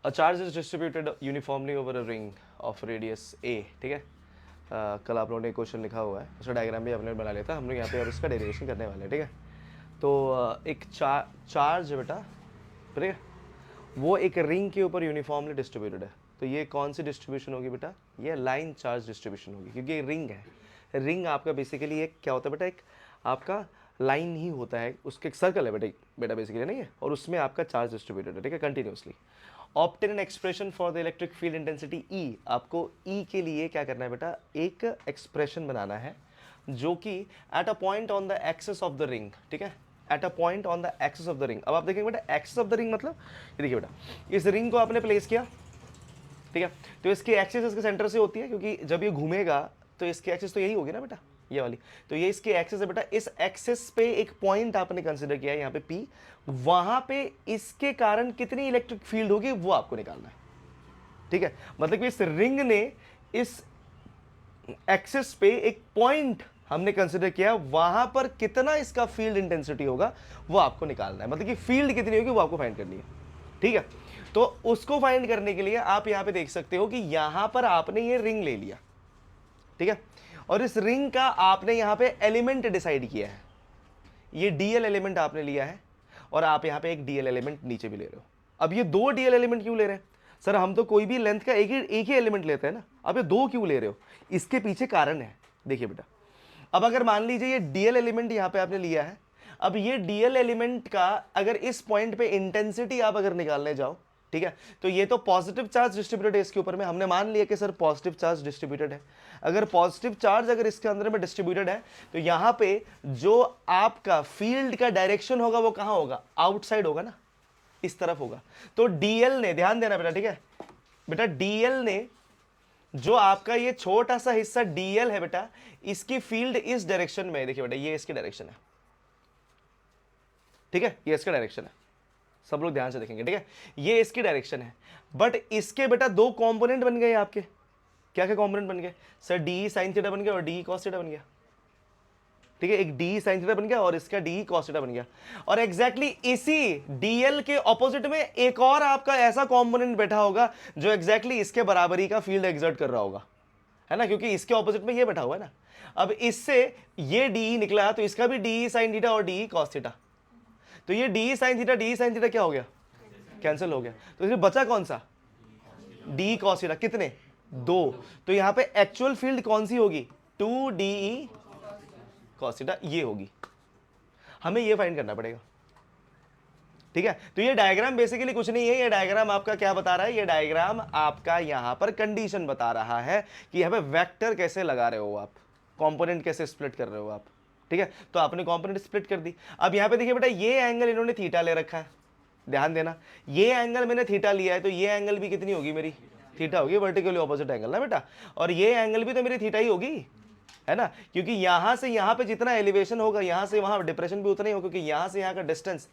A charge is distributed uniformly over a ring of radius a, ठीक है। कल आप लोगों ने क्वेश्चन लिखा हुआ है, उसका डायग्राम भी आपने बना लिया था, हम लोग यहाँ पे अब उसका डेरिवेशन करने वाले हैं, ठीक है। तो एक चार्ज है बेटा, ठीक है, वो एक रिंग के ऊपर यूनिफॉर्मली डिस्ट्रीब्यूटेड है। तो ये कौन सी डिस्ट्रीब्यूशन होगी बेटा? ये लाइन चार्ज डिस्ट्रीब्यूशन होगी, क्योंकि ये रिंग है। रिंग आपका बेसिकली एक क्या होता है बेटा? एक आपका लाइन ही होता है, उसके एक सर्कल है बेटा, बेटा बेसिकली नहीं है, और उसमें आपका चार्ज डिस्ट्रीब्यूटेड है, ठीक है, continuously. Obtain an expression for the electric field intensity ई, आपको ई के लिए क्या करना है बेटा? एक एक्सप्रेशन बनाना है जो कि at a point on the axis of the ring, ठीक है, at a point on the axis of the ring. अब आप देखेंगे बेटा, एक्सेस ऑफ द रिंग मतलब ये देखिए बेटा, इस रिंग को आपने प्लेस किया, ठीक है, तो इसकी एक्सिस इसके सेंटर से होती है, क्योंकि जब ये घूमेगा तो इसकी एक्सिस तो यही होगी ना बेटा, ये वाली। तो ये इसकी एक्सिस है बेटा, इस एक्सिस पे एक पॉइंट आपने कंसीडर किया है यहाँ पे पी, वहां पे इसके कारण कितनी इलेक्ट्रिक फील्ड होगी वो आपको निकालना है, ठीक है। मतलब कि इस रिंग ने इस एक्सिस पे एक पॉइंट हमने कंसीडर किया, वहां पर कितना इसका फील्ड इंटेंसिटी होगा वो आपको निकालना है, मतलब कि फील्ड कितनी होगी वो आपको फाइंड करनी है, ठीक है। तो उसको फाइंड करने के लिए आप यहां पे देख सकते हो कि यहां पर आपने ये रिंग ले लिया, ठीक है, और इस रिंग का आपने यहां पे एलिमेंट डिसाइड किया है, ये डीएल एलिमेंट आपने लिया है, और आप यहां पे एक डीएल एलिमेंट नीचे भी ले रहे हो। अब ये दो डीएल एलिमेंट क्यों ले रहे हैं? सर हम तो कोई भी लेंथ का एक ही एलिमेंट लेते हैं ना, अब ये दो क्यों ले रहे हो? इसके पीछे कारण है, देखिए बेटा। अब अगर मान लीजिए ये डीएल एलिमेंट यहां पे आपने लिया है, अब ये डीएल एलिमेंट का अगर इस पॉइंट पे इंटेंसिटी आप अगर निकालने जाओ, ठीक है, तो ये तो पॉजिटिव चार्ज डिस्ट्रीब्यूटेड है इसके ऊपर में, हमने मान लिया कि सर पॉजिटिव चार्ज डिस्ट्रीब्यूटेड है। अगर पॉजिटिव चार्ज अगर इसके अंदर में डिस्ट्रीब्यूटेड है, तो यहां पे जो आपका फील्ड का डायरेक्शन होगा वो कहां होगा? आउटसाइड होगा ना, इस तरफ होगा। तो डीएल ने, ध्यान देना बेटा, ठीक है बेटा, डीएल ने जो आपका ये छोटा सा हिस्सा डीएल है बेटा, इसकी फील्ड इस डायरेक्शन में है, देखिए बेटा, ये इसकी डायरेक्शन है, ठीक है, ये इसका डायरेक्शन है, सब लोग ध्यान से देखेंगे, ठीक है, ये इसकी डायरेक्शन है। बट इसके बेटा दो कंपोनेंट बन गए आपके, क्या क्या कंपोनेंट बन गए? सर डी साइन थीटा बन गया और डी कॉस थीटा बन गया, ठीक है, एक डी साइन थीटा बन गया और इसका डी कॉस थीटा बन गया। और एग्जैक्टली इसी डीएल के ऑपोजिट में एक और आपका ऐसा कंपोनेंट बैठा होगा जो एग्जैक्टली इसके बराबरी का फील्ड एग्जर्ट कर रहा होगा, है ना, क्योंकि इसके ऑपोजिट में ये बैठा हुआ है ना। अब इससे ये डी निकला तो इसका भी डी साइन थीटा और डी कॉस थीटा, तो ये डी साइन थीटा क्या हो गया? कैंसिल हो गया। तो इसमें बचा कौन सा? डी कॉस थीटा, कितने? दो। तो यहां पे एक्चुअल फील्ड कौन सी होगी? 2 डी कॉस थीटा ये होगी, हमें ये फाइंड करना पड़ेगा, ठीक है। तो ये डायग्राम बेसिकली कुछ नहीं है, ये डायग्राम आपका क्या बता रहा है? ये डायग्राम आपका यहां पर कंडीशन बता रहा है कि यहां पे वेक्टर कैसे लगा रहे हो आप, कंपोनेंट कैसे स्प्लिट कर रहे हो आप, ठीक है। तो आपने कंपोनेंट स्प्लिट कर दी। अब यहां पे देखिए बेटा, ये एंगल इन्होंने थीटा ले रखा है, ध्यान देना, ये एंगल मैंने थीटा लिया है, तो ये एंगल भी कितनी होगी मेरी? थीटा होगी, वर्टिकली ऑपोजिट एंगल ना बेटा, और ये एंगल भी तो मेरी थीटा ही होगी, है ना, क्योंकि यहां से यहां पे जितना एलिवेशन होगा यहां से वहां डिप्रेशन भी उतना ही होगा, क्योंकि यहां से यहां का डिस्टेंस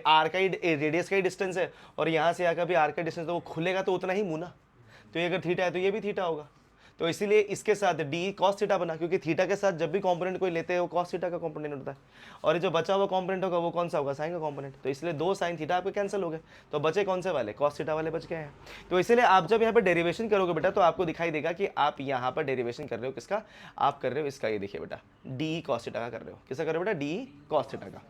आर का ही रेडियस का ही डिस्टेंस है, और यहां से यहाँ का भी आर का डिस्टेंस, तो वो खुलेगा तो उतना ही मुंह ना। तो ये अगर थीटा है तो ये भी थीटा होगा, तो इसीलिए इसके साथ डी कॉस थीटा बना, क्योंकि थीटा के साथ जब भी कंपोनेंट कोई लेते हैं वो कॉस थीटा का कंपोनेंट होता है, और ये जो बचा हुआ कंपोनेंट होगा वो कौन सा होगा? साइन का कंपोनेंट। तो इसलिए दो साइन थीटा आपके कैंसिल हो गए, तो बचे कौन से वाले? कॉस थीटा वाले बच गए हैं। तो इसलिए आप जब यहाँ पे डेरिवेशन करोगे बेटा, तो आपको दिखाई देगा कि आप यहाँ पर डेरिवेशन कर रहे हो किसका? आप कर रहे हो इसका, ये देखिए बेटा, डी कॉस थीटा का कर रहे हो। किसका कर रहे हो बेटा? डी कॉस थीटा का,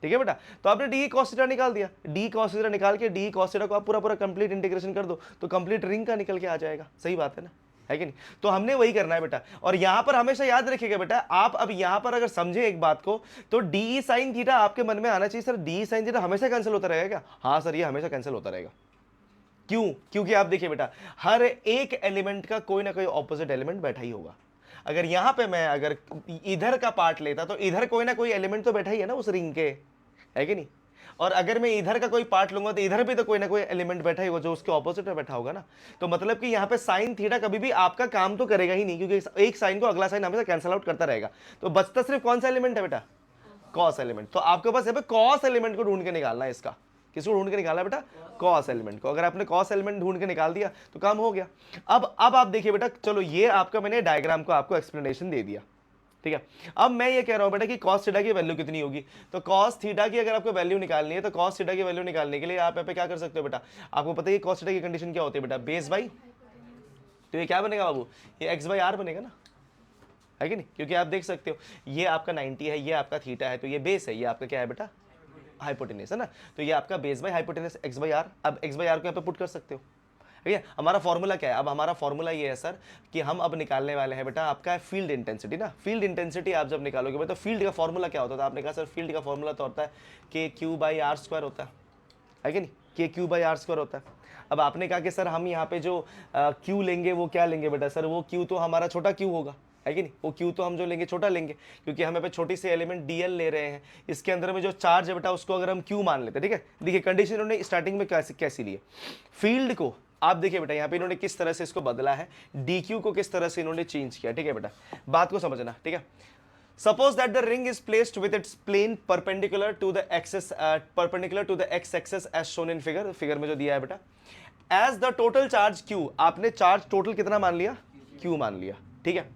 ठीक है बेटा। तो आपने डी कॉस थीटा निकाल दिया, डी कॉस थीटा निकाल के डी कॉस थीटा को आप पूरा पूरा कंप्लीट इंटीग्रेशन कर दो, तो कंप्लीट रिंग का निकल के आ जाएगा, सही बात है ना, है कि नहीं? तो हमने वही करना है बेटा, और यहां पर हमेशा याद रखिएगा बेटा, आप अब यहां पर अगर समझे एक बात को, तो डी साइन थीटा आपके मन में आना चाहिए, सर डी साइन थीटा हमेशा कैंसिल होता रहेगा क्या? हाँ सर, ये हमेशा कैंसिल होता रहेगा। क्यों? क्योंकि आप देखिए बेटा, हर एक एलिमेंट का कोई ना कोई ऑपोजिट एलिमेंट बैठा ही होगा। अगर यहां पे मैं अगर इधर का पार्ट लेता तो इधर कोई ना कोई एलिमेंट तो बैठा ही है ना उस रिंग के, है कि नहीं? और अगर मैं इधर का कोई पार्ट लूंगा तो इधर भी तो कोई ना कोई एलिमेंट बैठा ही होगा जो उसके ऑपोजिट में बैठा होगा ना। तो मतलब कि यहाँ पे साइन थीटा कभी भी आपका काम तो करेगा ही नहीं, क्योंकि एक साइन को अगला साइन हमेशा कैंसिल आउट करता रहेगा। तो बचता सिर्फ कौन सा एलिमेंट है बेटा? Cos element. तो आपके पास यहाँ पे कॉस एलिमेंट को ढूंढ के निकालना है इसका। किसको ढूंढ के निकालना है बेटा? कॉस एलिमेंट को। अगर आपने कॉस एलिमेंट ढूंढ के निकाल दिया तो काम हो गया। अब आप देखिए बेटा, चलो ये आपका मैंने डायग्राम को आपको एक्सप्लेनेशन दे दिया, ठीक है। अब मैं ये कह रहा हूं बेटा कि cos थीटा की वैल्यू कितनी होगी, तो cos थीटा की अगर आपको वैल्यू निकालनी है तो cos थीटा की वैल्यू निकालने के लिए आप यहाँ पे क्या कर सकते हो बेटा, आपको पता है cos थीटा की कंडीशन क्या होती है बेटा, बेस बाई, तो ये क्या बनेगा बाबू, ये x बाई आर बनेगा ना, है कि नहीं, क्योंकि आप देख सकते हो ये आपका 90 है, ये आपका थीटा है, तो ये बेस है, ये आपका क्या है बेटा, हाइपोटेनस है ना, तो ये आपका base by hypotenuse x by r. अब x बाई आर को यहाँ पे पुट कर सकते हो, ठीक है। हमारा फॉर्मूला क्या है, अब हमारा फॉर्मूला ये है सर कि हम अब निकालने वाले हैं बेटा आपका फील्ड इंटेंसिटी ना, फील्ड इंटेंसिटी आप जब निकालोगे बेटा, फील्ड का फॉर्मूला क्या होता था, आपने कहा सर फील्ड का फॉर्मूला तो होता है के क्यू बाई आर स्क्वायर होता है कि नहीं, के क्यू बाई आर स्क्वायर होता है। अब आपने कहा कि सर हम यहाँ पे जो क्यू लेंगे वो क्या लेंगे बेटा, सर वो क्यू तो हमारा छोटा क्यू होगा, है कि नहीं, वो क्यू तो हम जो लेंगे छोटा लेंगे, क्योंकि हमें पे छोटी सी एलिमेंट डीएल ले रहे हैं, इसके अंदर में जो चार्ज है बेटा उसको अगर हम क्यू मान लेते हैं, ठीक है। देखिए कंडीशन इन्होंने स्टार्टिंग में कैसी ली है, फील्ड को आप देखिए बेटा यहाँ पे इन्होंने किस तरह से इसको बदला है, डी क्यू को किस तरह से इन्होंने चेंज किया, ठीक है बेटा, बात को समझना, ठीक है। Suppose that the ring is placed with its plane perpendicular to the x axis as shown in figure में जो दिया है बेटा, as the total charge q, आपने चार्ज टोटल कितना मान लिया, q मान लिया, ठीक है,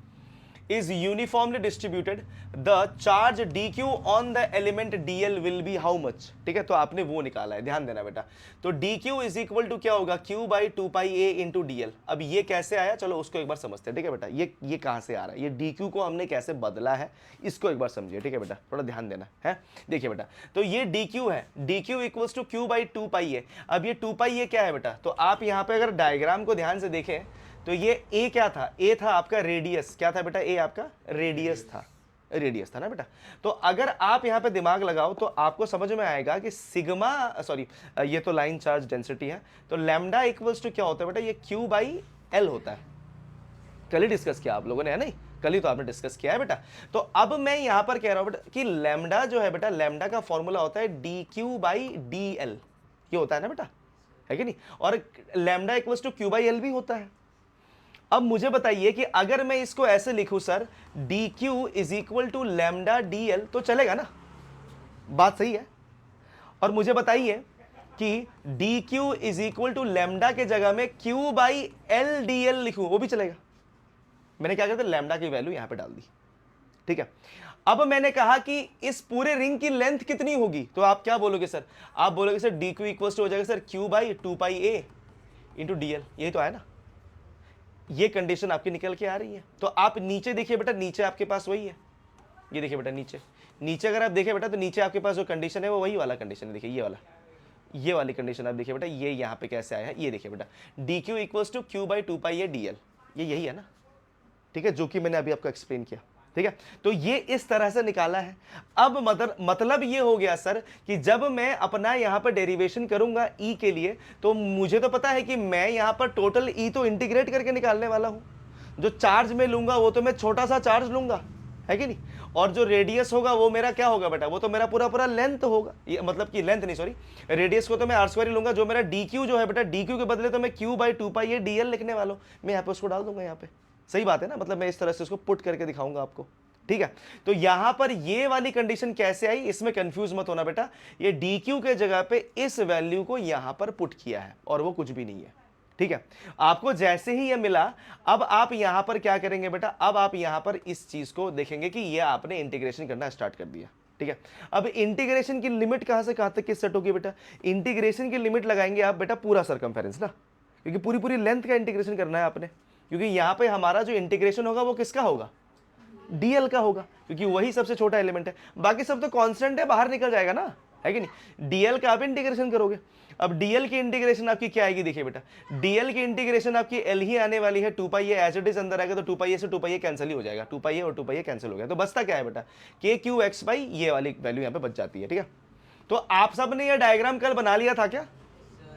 is uniformly distributed, the charge dq on the element dl will be how much, ठीक है, तो आपने वो निकाला है, ध्यान देना बेटा, तो dq इज इक्वल टू क्या होगा, q by 2πa into dl। अब ये कैसे आया, चलो उसको एक बार समझते हैं, ठीक है बेटा, ये कहां से आ रहा है, ये dq को हमने कैसे बदला है, इसको एक बार समझिए, ठीक है बेटा, थोड़ा ध्यान देना है। देखिए बेटा, तो ये dq है, dq equals to q by 2πa। अब ये 2πa क्या है बेटा, तो आप यहाँ पे अगर डायग्राम को ध्यान से देखें तो ये a क्या था, a था आपका रेडियस, क्या था बेटा, a आपका रेडियस था ना बेटा। तो अगर आप यहाँ पे दिमाग लगाओ तो आपको समझ में आएगा कि सिग्मा, सॉरी ये तो लाइन चार्ज डेंसिटी है, तो लैम्डा इक्वल्स टू क्या होता है बेटा, ये q बाई एल होता है, कल ही डिस्कस किया आप लोगों ने, है नहीं, कल ही तो आपने डिस्कस किया है बेटा। तो अब मैं यहां पर कह रहा हूं बेटा कि लैम्डा जो है बेटा, लैम्डा का फॉर्मूला होता है d q by d l, ये होता है ना बेटा, है कि नहीं, और lambda equals to q by l भी होता है। अब मुझे बताइए कि अगर मैं इसको ऐसे लिखूं sir, d q is equal to lambda d l, तो चलेगा ना, बात सही है। और मुझे बताइए कि d q is equal to lambda के जगह में q by l d l लिखूं, वो भी चलेगा। मैंने क्या करता, लैम्डा की वैल्यू यहां पे डाल दी, ठीक है। अब मैंने कहा कि इस पूरे रिंग की लेंथ कितनी होगी, तो आप क्या बोलोगे सर, आप बोलोगे sir d q equal to हो जाएगा sir Q by 2πa into d l, यही तो है ना, ये कंडीशन आपकी निकल के आ रही है। तो आप नीचे देखिए बेटा, नीचे आपके पास वही है, ये देखिए बेटा नीचे अगर आप देखें बेटा तो नीचे आपके पास जो कंडीशन है वो वही वाला कंडीशन है, देखिए ये वाली कंडीशन आप देखिए बेटा, ये यहाँ पे कैसे आया है, ये देखिए बेटा, d q equals to q by 2πa d l, ये यही है ना, ठीक है, जो कि मैंने अभी आपको एक्सप्लेन किया, ठीक है। तो ये इस तरह से निकाला है। अब मतलब ये हो गया सर कि जब मैं अपना यहां पर डेरिवेशन करूंगा ई के लिए, तो मुझे तो पता है कि मैं यहां पर टोटल ई तो इंटीग्रेट करके निकालने वाला हूं, जो चार्ज में लूंगा वो तो मैं छोटा सा चार्ज लूंगा, है कि नहीं, और जो रेडियस होगा वो मेरा क्या होगा बेटा, वो तो मेरा पूरा लेंथ होगा, ये मतलब कि लेंथ नहीं, सॉरी रेडियस को तो मैं आर स्क्वायर ही लूंगा, जो मेरा डी क्यू जो है बेटा, डी क्यू के बदले तो मैं Q by 2πa d L लिखने वाला हूं, मैं यहाँ पे उसको डाल दूंगा यहाँ पे, सही बात है ना, मतलब मैं इस तरह से उसको पुट करके दिखाऊंगा आपको, ठीक है। तो यहां पर ये वाली कंडीशन कैसे आई, इसमें कंफ्यूज मत होना बेटा, ये dq के जगह पे इस वैल्यू को यहां पर पुट किया है और वो कुछ भी नहीं है, ठीक है। आपको जैसे ही ये मिला, अब आप यहां पर क्या करेंगे बेटा, अब आप यहां पर इस चीज को देखेंगे कि ये आपने इंटीग्रेशन करना स्टार्ट कर दिया, ठीक है। अब इंटीग्रेशन की लिमिट कहां से कहां तक की सेट होगी बेटा, इंटीग्रेशन की लिमिट लगाएंगे आप बेटा पूरा सरकमफेरेंस ना, क्योंकि पूरी लेंथ का इंटीग्रेशन करना है आपने, क्योंकि यहां पे हमारा जो इंटीग्रेशन होगा वो किसका होगा, डीएल का होगा, क्योंकि वही सबसे छोटा एलिमेंट है, बाकी सब तो कांस्टेंट है, बाहर निकल जाएगा ना, है कि नहीं। डीएल का आप इंटीग्रेशन करोगे, अब डीएल की इंटीग्रेशन आपकी क्या आएगी, देखिए बेटा, डीएल की इंटीग्रेशन आपकी एल ही आने वाली है, 2πa एज इट इज अंदर आएगा, तो 2πa से 2πa कैंसिल ही हो जाएगा, 2πa और 2πa कैंसिल हो गया, तो बचता क्या है बेटा, के क्यू एक्स बाई, ये वाली वैल्यू यहाँ पे बच जाती है, ठीक है। तो आप सब ने ये डायग्राम कल बना लिया था क्या,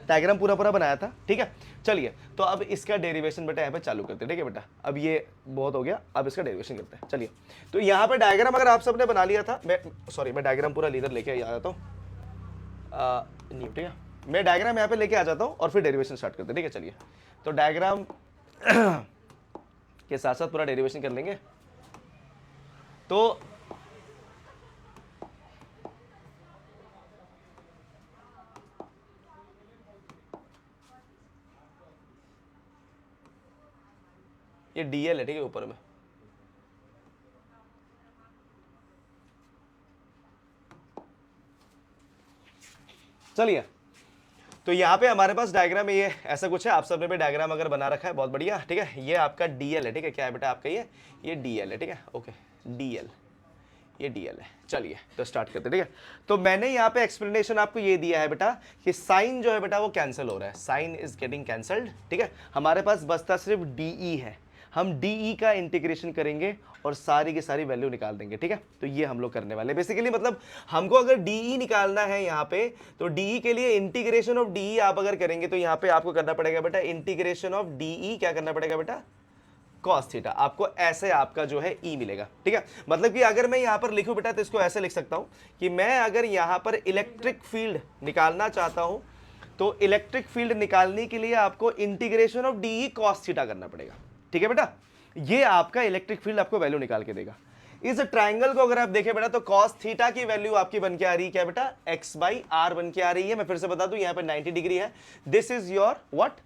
डायग्राम पूरा बनाया था, ठीक है। चलिए तो अब इसका डेरिवेशन बेटा यहाँ पे चालू करते हैं, ठीक है बेटा, अब ये बहुत हो गया, अब इसका डेरिवेशन करते हैं। चलिए तो यहाँ पे डायग्राम अगर आप सबने बना लिया था, मैं डायग्राम पूरा लीडर लेके आ जाता हूँ, नहीं ठीक है, मैं डायग्राम यहाँ पे लेके आ जाता हूँ और फिर डेरिवेशन स्टार्ट करते हैं, ठीक है। चलिए तो डायग्राम के साथ साथ पूरा डेरिवेशन कर लेंगे। तो ये डीएल है, ठीक है, ऊपर में चलिए, तो यहाँ पे हमारे पास डायग्राम ये ऐसा कुछ है, आप सबने भी डायग्राम अगर बना रखा है बहुत बढ़िया, ठीक है। ये आपका डीएल है, ठीक है, क्या है बेटा आपका ये डीएल है, ठीक है, ओके डीएल, ये डीएल है। चलिए तो स्टार्ट करते हैं, ठीक है। तो मैंने यहाँ पे एक्सप्लेनेशन आपको ये दिया है बेटा कि साइन जो है बेटा वो कैंसिल हो रहा है, साइन इज गेटिंग कैंसल्ड, ठीक है। हमारे पास बचता सिर्फ डीई है, हम डीई का इंटीग्रेशन करेंगे और सारी की सारी वैल्यू निकाल देंगे, ठीक है। तो ये हम लोग करने वाले बेसिकली, मतलब हमको अगर डीई निकालना है यहाँ पे, तो डीई के लिए इंटीग्रेशन ऑफ डीई आप अगर करेंगे तो यहाँ पे आपको करना पड़ेगा बेटा इंटीग्रेशन ऑफ डीई, क्या करना पड़ेगा बेटा, कॉस थीटा। आपको ऐसे आपका जो है ई मिलेगा, ठीक है। मतलब कि अगर मैं यहाँ पर लिखूं बेटा तो इसको ऐसे लिख सकता हूं कि मैं अगर यहाँ पर इलेक्ट्रिक फील्ड निकालना चाहता हूं तो इलेक्ट्रिक फील्ड निकालने के लिए आपको integration of d E cos theta करना पड़ेगा, ठीक है बेटा। ये आपका इलेक्ट्रिक फील्ड आपको वैल्यू निकाल के देगा। इस ट्राइंगल को अगर आप देखें बेटा तो कॉस थीटा की वैल्यू आपकी बन के आ रही है क्या बेटा, एक्स बाई आर बन के आ रही है। मैं फिर से बता दूं यहाँ पे 90 डिग्री है, this is your what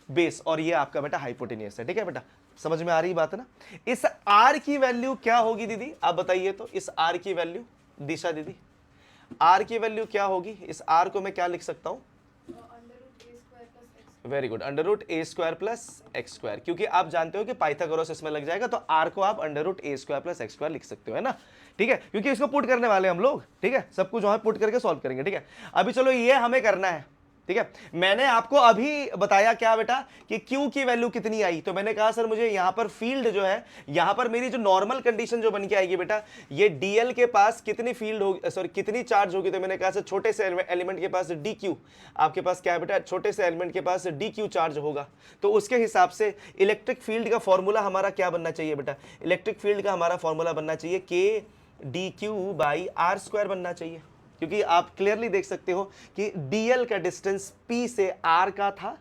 base, और ये आपका बेटा हाइपोटेनियस है, ठीक है बेटा। समझ में आ रही बात है ना। इस आर की वैल्यू क्या होगी दीदी, आप बताइए तो। इस आर की वैल्यू, दिशा दीदी, आर की वैल्यू क्या होगी। इस आर को मैं क्या लिख सकता हूं, वेरी गुड, अंडर रूट ए स्क्वायर प्लस एक्स स्क्वायर, क्योंकि आप जानते हो कि पाइथागोरस इसमें लग जाएगा, तो आर को आप अंडर रूट ए स्क्वायर प्लस एक्स स्क्वायर लिख सकते हो, है ना, ठीक है, क्योंकि इसको पुट करने वाले हम लोग, ठीक है, सब कुछ वहां पुट करके सॉल्व करेंगे, ठीक है। अभी चलो ये हमें करना है, ठीक है। मैंने आपको अभी बताया क्या बेटा कि Q की वैल्यू कितनी आई, तो मैंने कहा सर मुझे यहां पर फील्ड जो है, यहां पर मेरी जो नॉर्मल कंडीशन जो बन के आएगी बेटा, ये डीएल के पास कितनी फील्ड होगी, सॉरी कितनी चार्ज होगी, तो मैंने कहा सर छोटे से एलिमेंट के पास DQ, आपके पास क्या है बेटा, छोटे से एलिमेंट के पास DQ चार्ज होगा, तो उसके हिसाब से इलेक्ट्रिक फील्ड का फॉर्मूला हमारा क्या बनना चाहिए बेटा, इलेक्ट्रिक फील्ड का हमारा फॉर्मूला बनना चाहिए K DQ by r square बनना चाहिए, क्योंकि आप क्लियरली देख सकते हो कि डीएल का डिस्टेंस P से R का था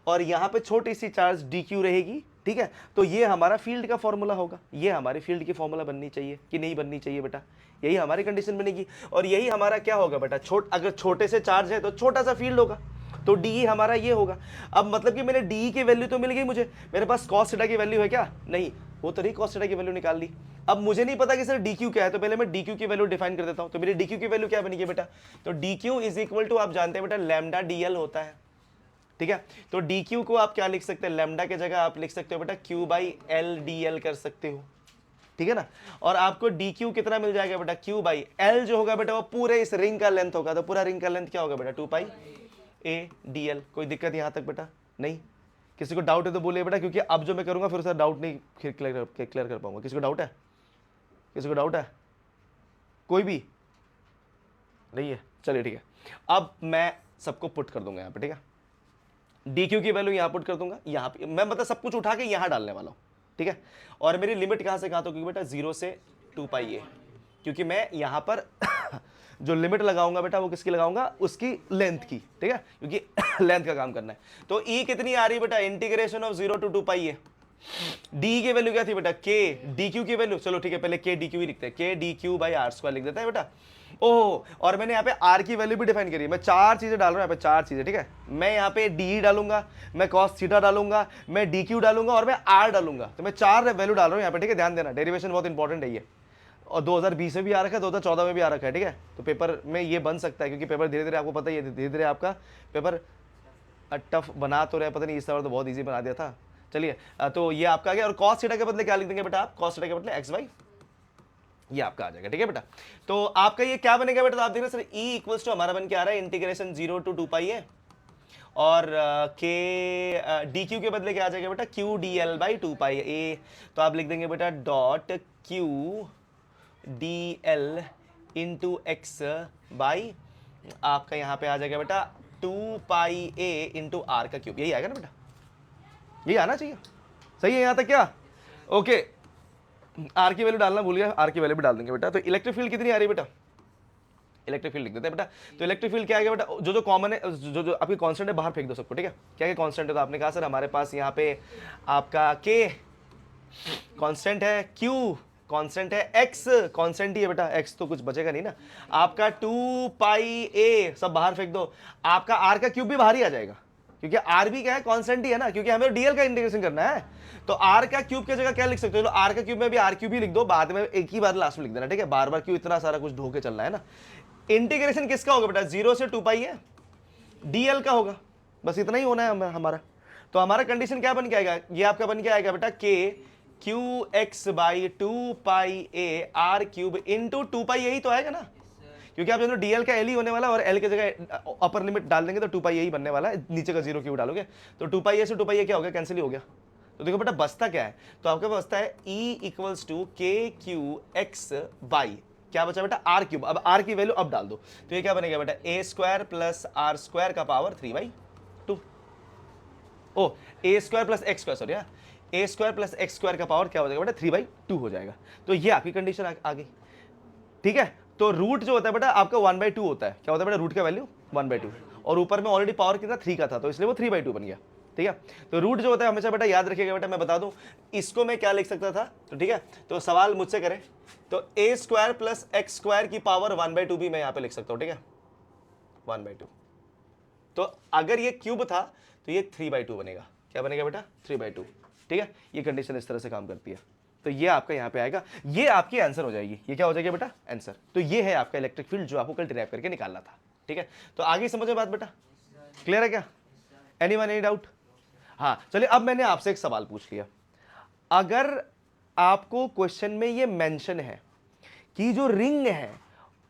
और यहां पे छोटी सी चार्ज DQ रहेगी, ठीक है। तो ये हमारा फील्ड का फॉर्मूला होगा, ये हमारी फील्ड की फॉर्मूला बननी चाहिए कि नहीं बननी चाहिए बेटा, यही हमारी कंडीशन बनेगी। और यही हमारा क्या होगा बेटा, अगर छोटे से चार्ज है तो छोटा सा फील्ड होगा, तो डी हमारा ये होगा। अब मतलब कि मैंने डी की वैल्यू तो मिल गई मुझे, मेरे पास कॉस थीटा की वैल्यू है क्या, नहीं, वो तो नहीं, कॉस थीटा की वैल्यू निकाल ली। अब मुझे नहीं पता कि सर डी क्यू क्या है, तो पहले मैं डी क्यू की वैल्यू डिफाइन कर देता हूं। तो मेरी डी क्यू की वैल्यू क्या बनेगी बेटा, तो d q is equal to, आप जानते हैं बेटा लैम्डा डीएल होता है, ठीक है। तो डी क्यू को आप क्या लिख सकते हैं, लैम्डा के जगह आप लिख सकते हो बेटा Q by l d L कर सकते हो, ठीक है ना। और आपको डी क्यू कितना मिल जाएगा बेटा, क्यू बाई एल जो होगा बेटा वो पूरे इस रिंग का लेंथ होगा, तो पूरा रिंग का लेंथ क्या होगा बेटा, 2 पाई ए डी एल। कोई दिक्कत यहां तक बेटा, नहीं, किसी को डाउट है तो बोलिए बेटा, क्योंकि अब जो मैं करूंगा फिर उसका डाउट नहीं क्लियर कर पाऊंगा। किसी को डाउट है, किसी को डाउट है, कोई भी नहीं है, चलिए ठीक है। अब मैं सबको पुट कर दूंगा यहाँ पे, ठीक है, डी क्यू की वैल्यू यहाँ पुट कर दूंगा, यहाँ पे मैं मतलब सब कुछ उठा के यहाँ डालने वाला हूँ, ठीक है। और मेरी लिमिट कहाँ से कहाँ तक, क्योंकि बेटा 0 से 2 पाई ए, क्योंकि मैं यहाँ पर जो लिमिट लगाऊंगा बेटा वो किसकी लगाऊंगा, उसकी लेंथ की, ठीक है, क्योंकि लेंथ का काम करना है। तो ई कितनी आ रही है बेटा, integration of 0 to 2 pi A. D की वैल्यू क्या थी बेटा, के डी क्यू की वैल्यू, चलो ठीक है पहले के डी क्यू ही लिखते हैं, k d q by r square लिख देता है बेटा। ओह, और मैंने यहाँ पे आर की वैल्यू भी डिफाइन करी है, मैं 4 चीजें डाल रहा हूँ यहाँ पे, 4 चीजें, ठीक है। मैं यहाँ पे डी डालूंगा, मैं कॉस थीटा डालूंगा, मैं डी क्यू डालूंगा और मैं आर डालूंगा, तो मैं 4 वैल्यू डाल रहा हूँ यहाँ पे, ठीक है। ध्यान देना, डेरिवेशन बहुत इंपॉर्टेंट है ये, और 2020 में भी आ रखा है, 2014 में भी आ रखा है, ठीक है। तो पेपर में ये बन सकता है, क्योंकि पेपर धीरे धीरे आपको पता ही है, धीरे धीरे आपका पेपर टफ बना तो रहे, पता नहीं इस बार तो बहुत ईजी बना दिया था। चलिए तो ये आपका आ गया। और कॉस थीटा के बदले क्या लिख देंगे बेटा आप, कॉस थीटा के बदले एक्स वाई, ये आपका आ जाएगा, ठीक है बेटा। तो आपका ये क्या बनेगा बेटा, तो आप देख रहे हैं सर ई इक्वल्स टू हमारा बन के आ रहा है इंटीग्रेशन 0 to 2 पाई है, और के डी क्यू के बदले क्या आ जाएगा बेटा, क्यू डी एल बाई 2 पाई ए। तो आप लिख देंगे बेटा dot Q D L into x by, आपका यहाँ पे आ जाएगा बेटा 2 पाई ए इंटू आर का क्यूब, यही आएगा ना बेटा, यही आना चाहिए, सही है यहाँ तक क्या, ओके। आर की वैल्यू डालना भूल गया, आर की वैल्यू भी डाल देंगे बेटा। तो इलेक्ट्रिक फील्ड कितनी आ रही है बेटा, इलेक्ट्रिक फील्ड लिख देते हैं बेटा। तो इलेक्ट्रिक फील्ड क्या आएगा बेटा, जो जो कॉमन है, जो आपकी कांस्टेंट है बाहर फेंक दो सबको, ठीक है। क्या क्या कांस्टेंट है, तो आपने कहा सर हमारे पास यहाँ पे आपका के कांस्टेंट है, क्यू कांस्टेंट है, एक्स कांस्टेंट ही है बेटा, एक्स तो कुछ बचेगा नहीं ना, आपका 2 पाई ए सब बाहर फेंक दो, आपका आर का क्यूब भी बाहर ही आ जाएगा, क्योंकि आर भी क्या है, कांस्टेंट ही है ना, क्योंकि हमें डीएल का इंटीग्रेशन करना है। तो आर का क्यूब की जगह क्या लिख सकते हो, आर का क्यूब में भी आर क्यूब ही लिख दो, बाद में एक ही बार लास्ट में लिख देना, ठीक है, बार बार क्यों इतना सारा कुछ ढो के चलना है ना। इंटीग्रेशन किसका होगा बेटा, 0 से 2 पाई है, DL का होगा, बस इतना ही होना है हमारा। तो हमारा कंडीशन क्या बन के आएगा, ये आपका बन के आएगा बेटा K Q(x/2πa(r³ इंटू 2π, यही तो आएगा ना, क्योंकि आप जो DL का L ही होने वाला है और L की जगह अपर लिमिट डाल देंगे तो 2π यही बनने वाला है, नीचे का 0 क्यों डालोगे, तो 2πa से 2πa क्या हो गया, कैंसिल ही हो गया। तो देखो बेटा बचता क्या है, तो आपके पास बचता है E = KQ(x/y), क्या बचा बेटा r³। अब r की वैल्यू अब डाल दो, तो ये क्या बनेगा बेटा a² + r² का पावर 3/2। ओ a² + x², sorry a² + x² का पावर क्या हो जाएगा बेटा 3/2 हो जाएगा। तो ये आपकी कंडीशन आ गई, ठीक है। तो रूट जो होता है बेटा आपका 1/2 होता है, क्या होता है बेटा रूट का वैल्यू 1/2, और ऊपर में ऑलरेडी पावर कितना 3 का था, तो इसलिए वो 3/2 बन गया, ठीक है। तो रूट जो होता है हमेशा बेटा याद रखिएगा बेटा, मैं बता दूं इसको मैं क्या लिख सकता था, तो ठीक है, तो सवाल मुझसे करें तो a² + x² की पावर 1/2 भी मैं यहां पे लिख सकता हूं, ठीक है 1/2। तो अगर ये क्यूब था तो ये 3/2 बनेगा, क्या बनेगा बेटा 3/2, ठीक है। ये कंडीशन इस तरह से काम करती है, तो ये आपका यहां पे आएगा, ये आपकी आंसर हो जाएगी, ये क्या हो जाएगा बेटा आंसर। तो ये है आपका इलेक्ट्रिक फील्ड जो आपको कल डिराइव करके निकालना था, ठीक है। तो आगे समझ में बात बेटा, क्लियर है क्या, एनीवन एनी डाउट। हाँ चलिए, अब मैंने आपसे एक सवाल पूछ लिया, अगर आपको क्वेश्चन में ये मेंशन है कि जो रिंग है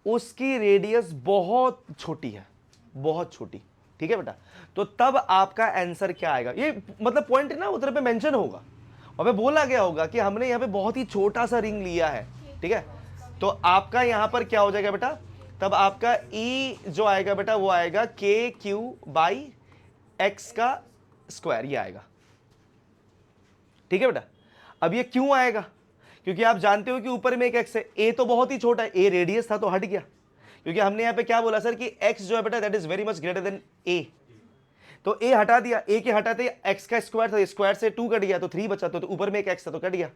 उसकी रेडियस बहुत छोटी है, बहुत छोटी, ठीक है बेटा, तो तब आपका आंसर क्या आएगा, ये मतलब पॉइंट है ना उधर पे मेंशन होगा और पे बोला गया होगा कि हमने यहाँ पे बहुत ही छोटा सा रिंग लिया है, ठीक है। तो आपका यहां पर क्या हो जाएगा बेटा, तब आपका E जो आएगा बेटा वो आएगा KQ/x², ये आएगा, ठीक है बेटा। अब ये क्यों आएगा, क्योंकि आप जानते हो कि ऊपर में एक x है, a तो बहुत ही छोटा है, a रेडियस था तो हट गया, क्योंकि हमने यहां पे क्या बोला सर कि x जो है बेटा that is very much greater than a, तो a हटा दिया, a के हटाते x का स्क्वायर था, स्क्वायर से 2 कट गया तो 3 बचा, तो ऊपर में एक x था तो कट गया,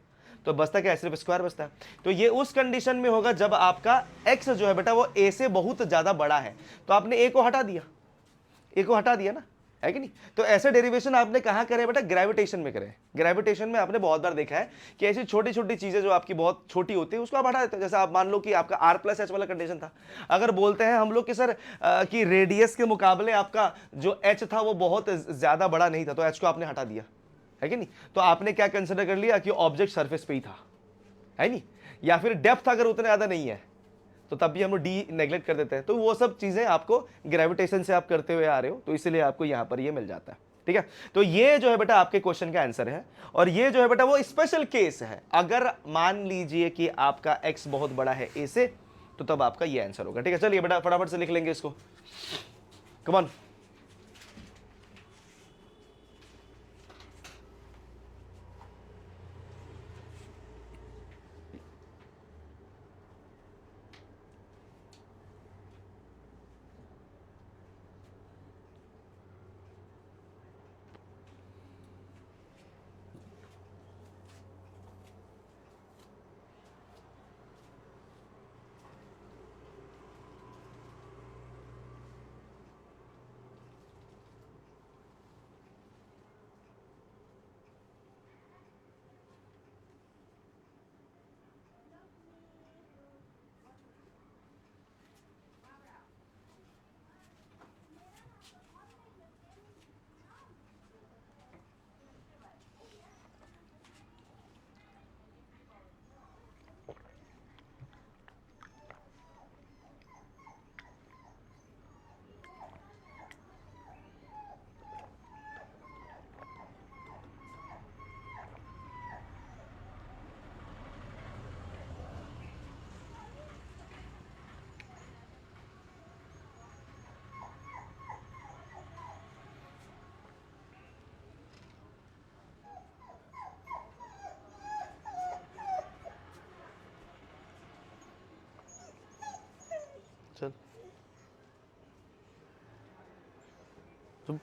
तो बचता क्या है सिर्फ स्क्वायर बचता है। तो ये उस कंडीशन में होगा जब आपका x जो है बेटा वो a से बहुत ज्यादा बड़ा है, तो आपने a को हटा दिया, a को हटा दिया ना, है कि नहीं। तो ऐसे डेरिवेशन आपने कहाँ करे बेटा, ग्रेविटेशन में करे। ग्रेविटेशन में आपने बहुत बार देखा है कि ऐसी छोटी छोटी चीजें जो आपकी बहुत छोटी होती है उसको आप हटा देते हैं। जैसे आप मान लो कि आपका r+h वाला कंडीशन था, अगर बोलते हैं हम लोग कि सर कि रेडियस के मुकाबले आपका जो h था वो बहुत ज्यादा बड़ा नहीं था, तो h को आपने हटा दिया, है कि नहीं। तो आपने क्या कंसिडर कर लिया कि ऑब्जेक्ट सरफेस पे ही था, है नहीं, या फिर डेप्थ अगर उतना ज्यादा नहीं है तो तब भी हम लोग डी नेग्लेक्ट कर देते हैं। तो वो सब चीजें आपको ग्रेविटेशन से आप करते हुए आ रहे हो, तो इसलिए आपको यहां पर ये मिल जाता है, ठीक है। तो ये जो है बेटा आपके क्वेश्चन का आंसर है, और ये जो है बेटा वो स्पेशल केस है, अगर मान लीजिए कि आपका x बहुत बड़ा है a से, तो तब आपका ये आंसर होगा, ठीक है। चलिए बेटा फटाफट से लिख लेंगे इसको, कम ऑन। चल तुम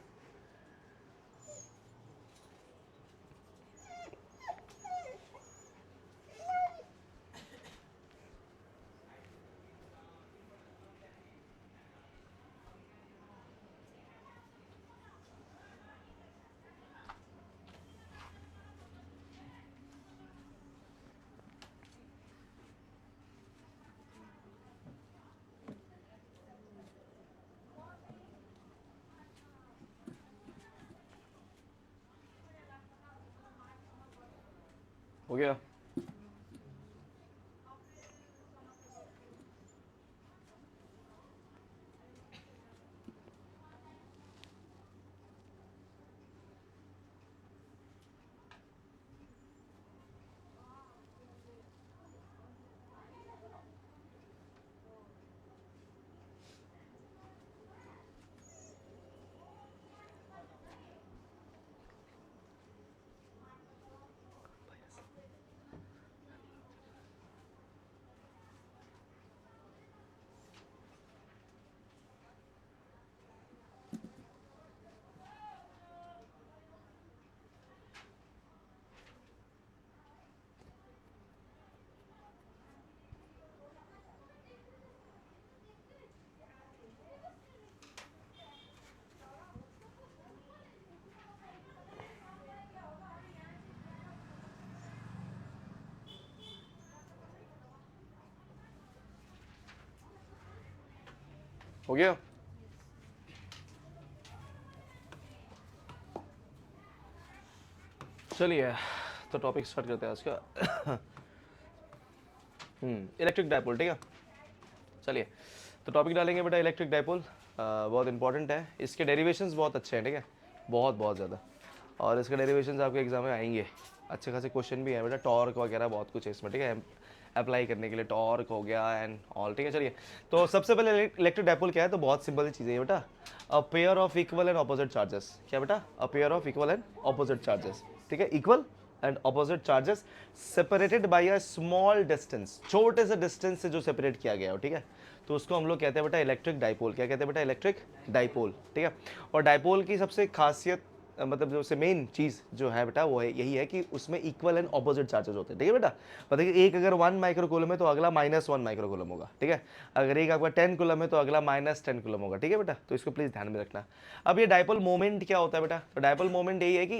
हो गया? हो गया? चलिए तो टॉपिक स्टार्ट करते हैं आज का। इलेक्ट्रिक डायपोल, ठीक है। चलिए तो टॉपिक डालेंगे बेटा इलेक्ट्रिक डायपोल। बहुत इंपॉर्टेंट है, इसके डेरिवेशंस बहुत अच्छे हैं, ठीक है, बहुत बहुत ज़्यादा। और इसके डेरिवेशंस आपके एग्जाम में आएंगे, अच्छे खासे क्वेश्चन भी है बेटा, टॉर्क वगैरह बहुत कुछ है इसमें, ठीक है, अप्लाई करने के लिए टॉर्क हो गया एंड ऑल, ठीक है। चलिए तो सबसे पहले इलेक्ट्रिक डायपोल क्या है, तो बहुत सिंपल सी चीज़ है बेटा, a pair of equal and opposite charges. क्या बेटा? A pair of equal and opposite charges, ठीक है, equal and opposite charges separated by a small distance, छोटे से डिस्टेंस से जो सेपरेट किया गया हो, ठीक है, तो उसको हम लोग कहते हैं बेटा इलेक्ट्रिक डाइपोल। क्या कहते हैं बेटा? इलेक्ट्रिक डाइपोल, ठीक है। और डाइपोल की सबसे खासियत मतलब जो से मेन चीज़ जो है बेटा वो है यही है कि उसमें इक्वल एंड ऑपोजिट चार्जेस होते हैं, ठीक है बेटा। पता है कि एक अगर 1 माइक्रोकूलम है तो अगला -1 माइक्रोकूलम होगा, ठीक है। अगर एक आपका 10 कूलम है तो अगला -10 कूलम होगा, ठीक है बेटा। तो इसको प्लीज़ ध्यान में रखना। अब ये डाइपोल मोमेंट क्या होता है बेटा? तो डाइपोल मोमेंट यही है कि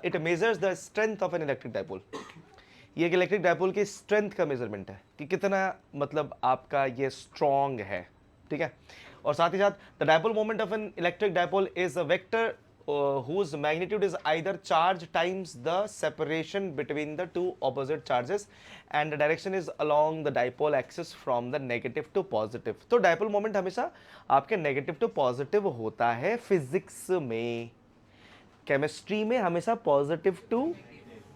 it measures the strength of an electric dipole. ये एक इलेक्ट्रिक डाइपोल की स्ट्रेंथ का मेजरमेंट है कि कितना मतलब आपका ये स्ट्रॉन्ग है, ठीक है। और साथ ही साथ the dipole moment of an electric dipole is a vector whose magnitude is either charge times the separation between the two opposite charges and the direction is along the dipole axis from the negative to positive। तो dipole moment हमेशा आपके negative to positive होता है physics में, chemistry में हमेशा positive to,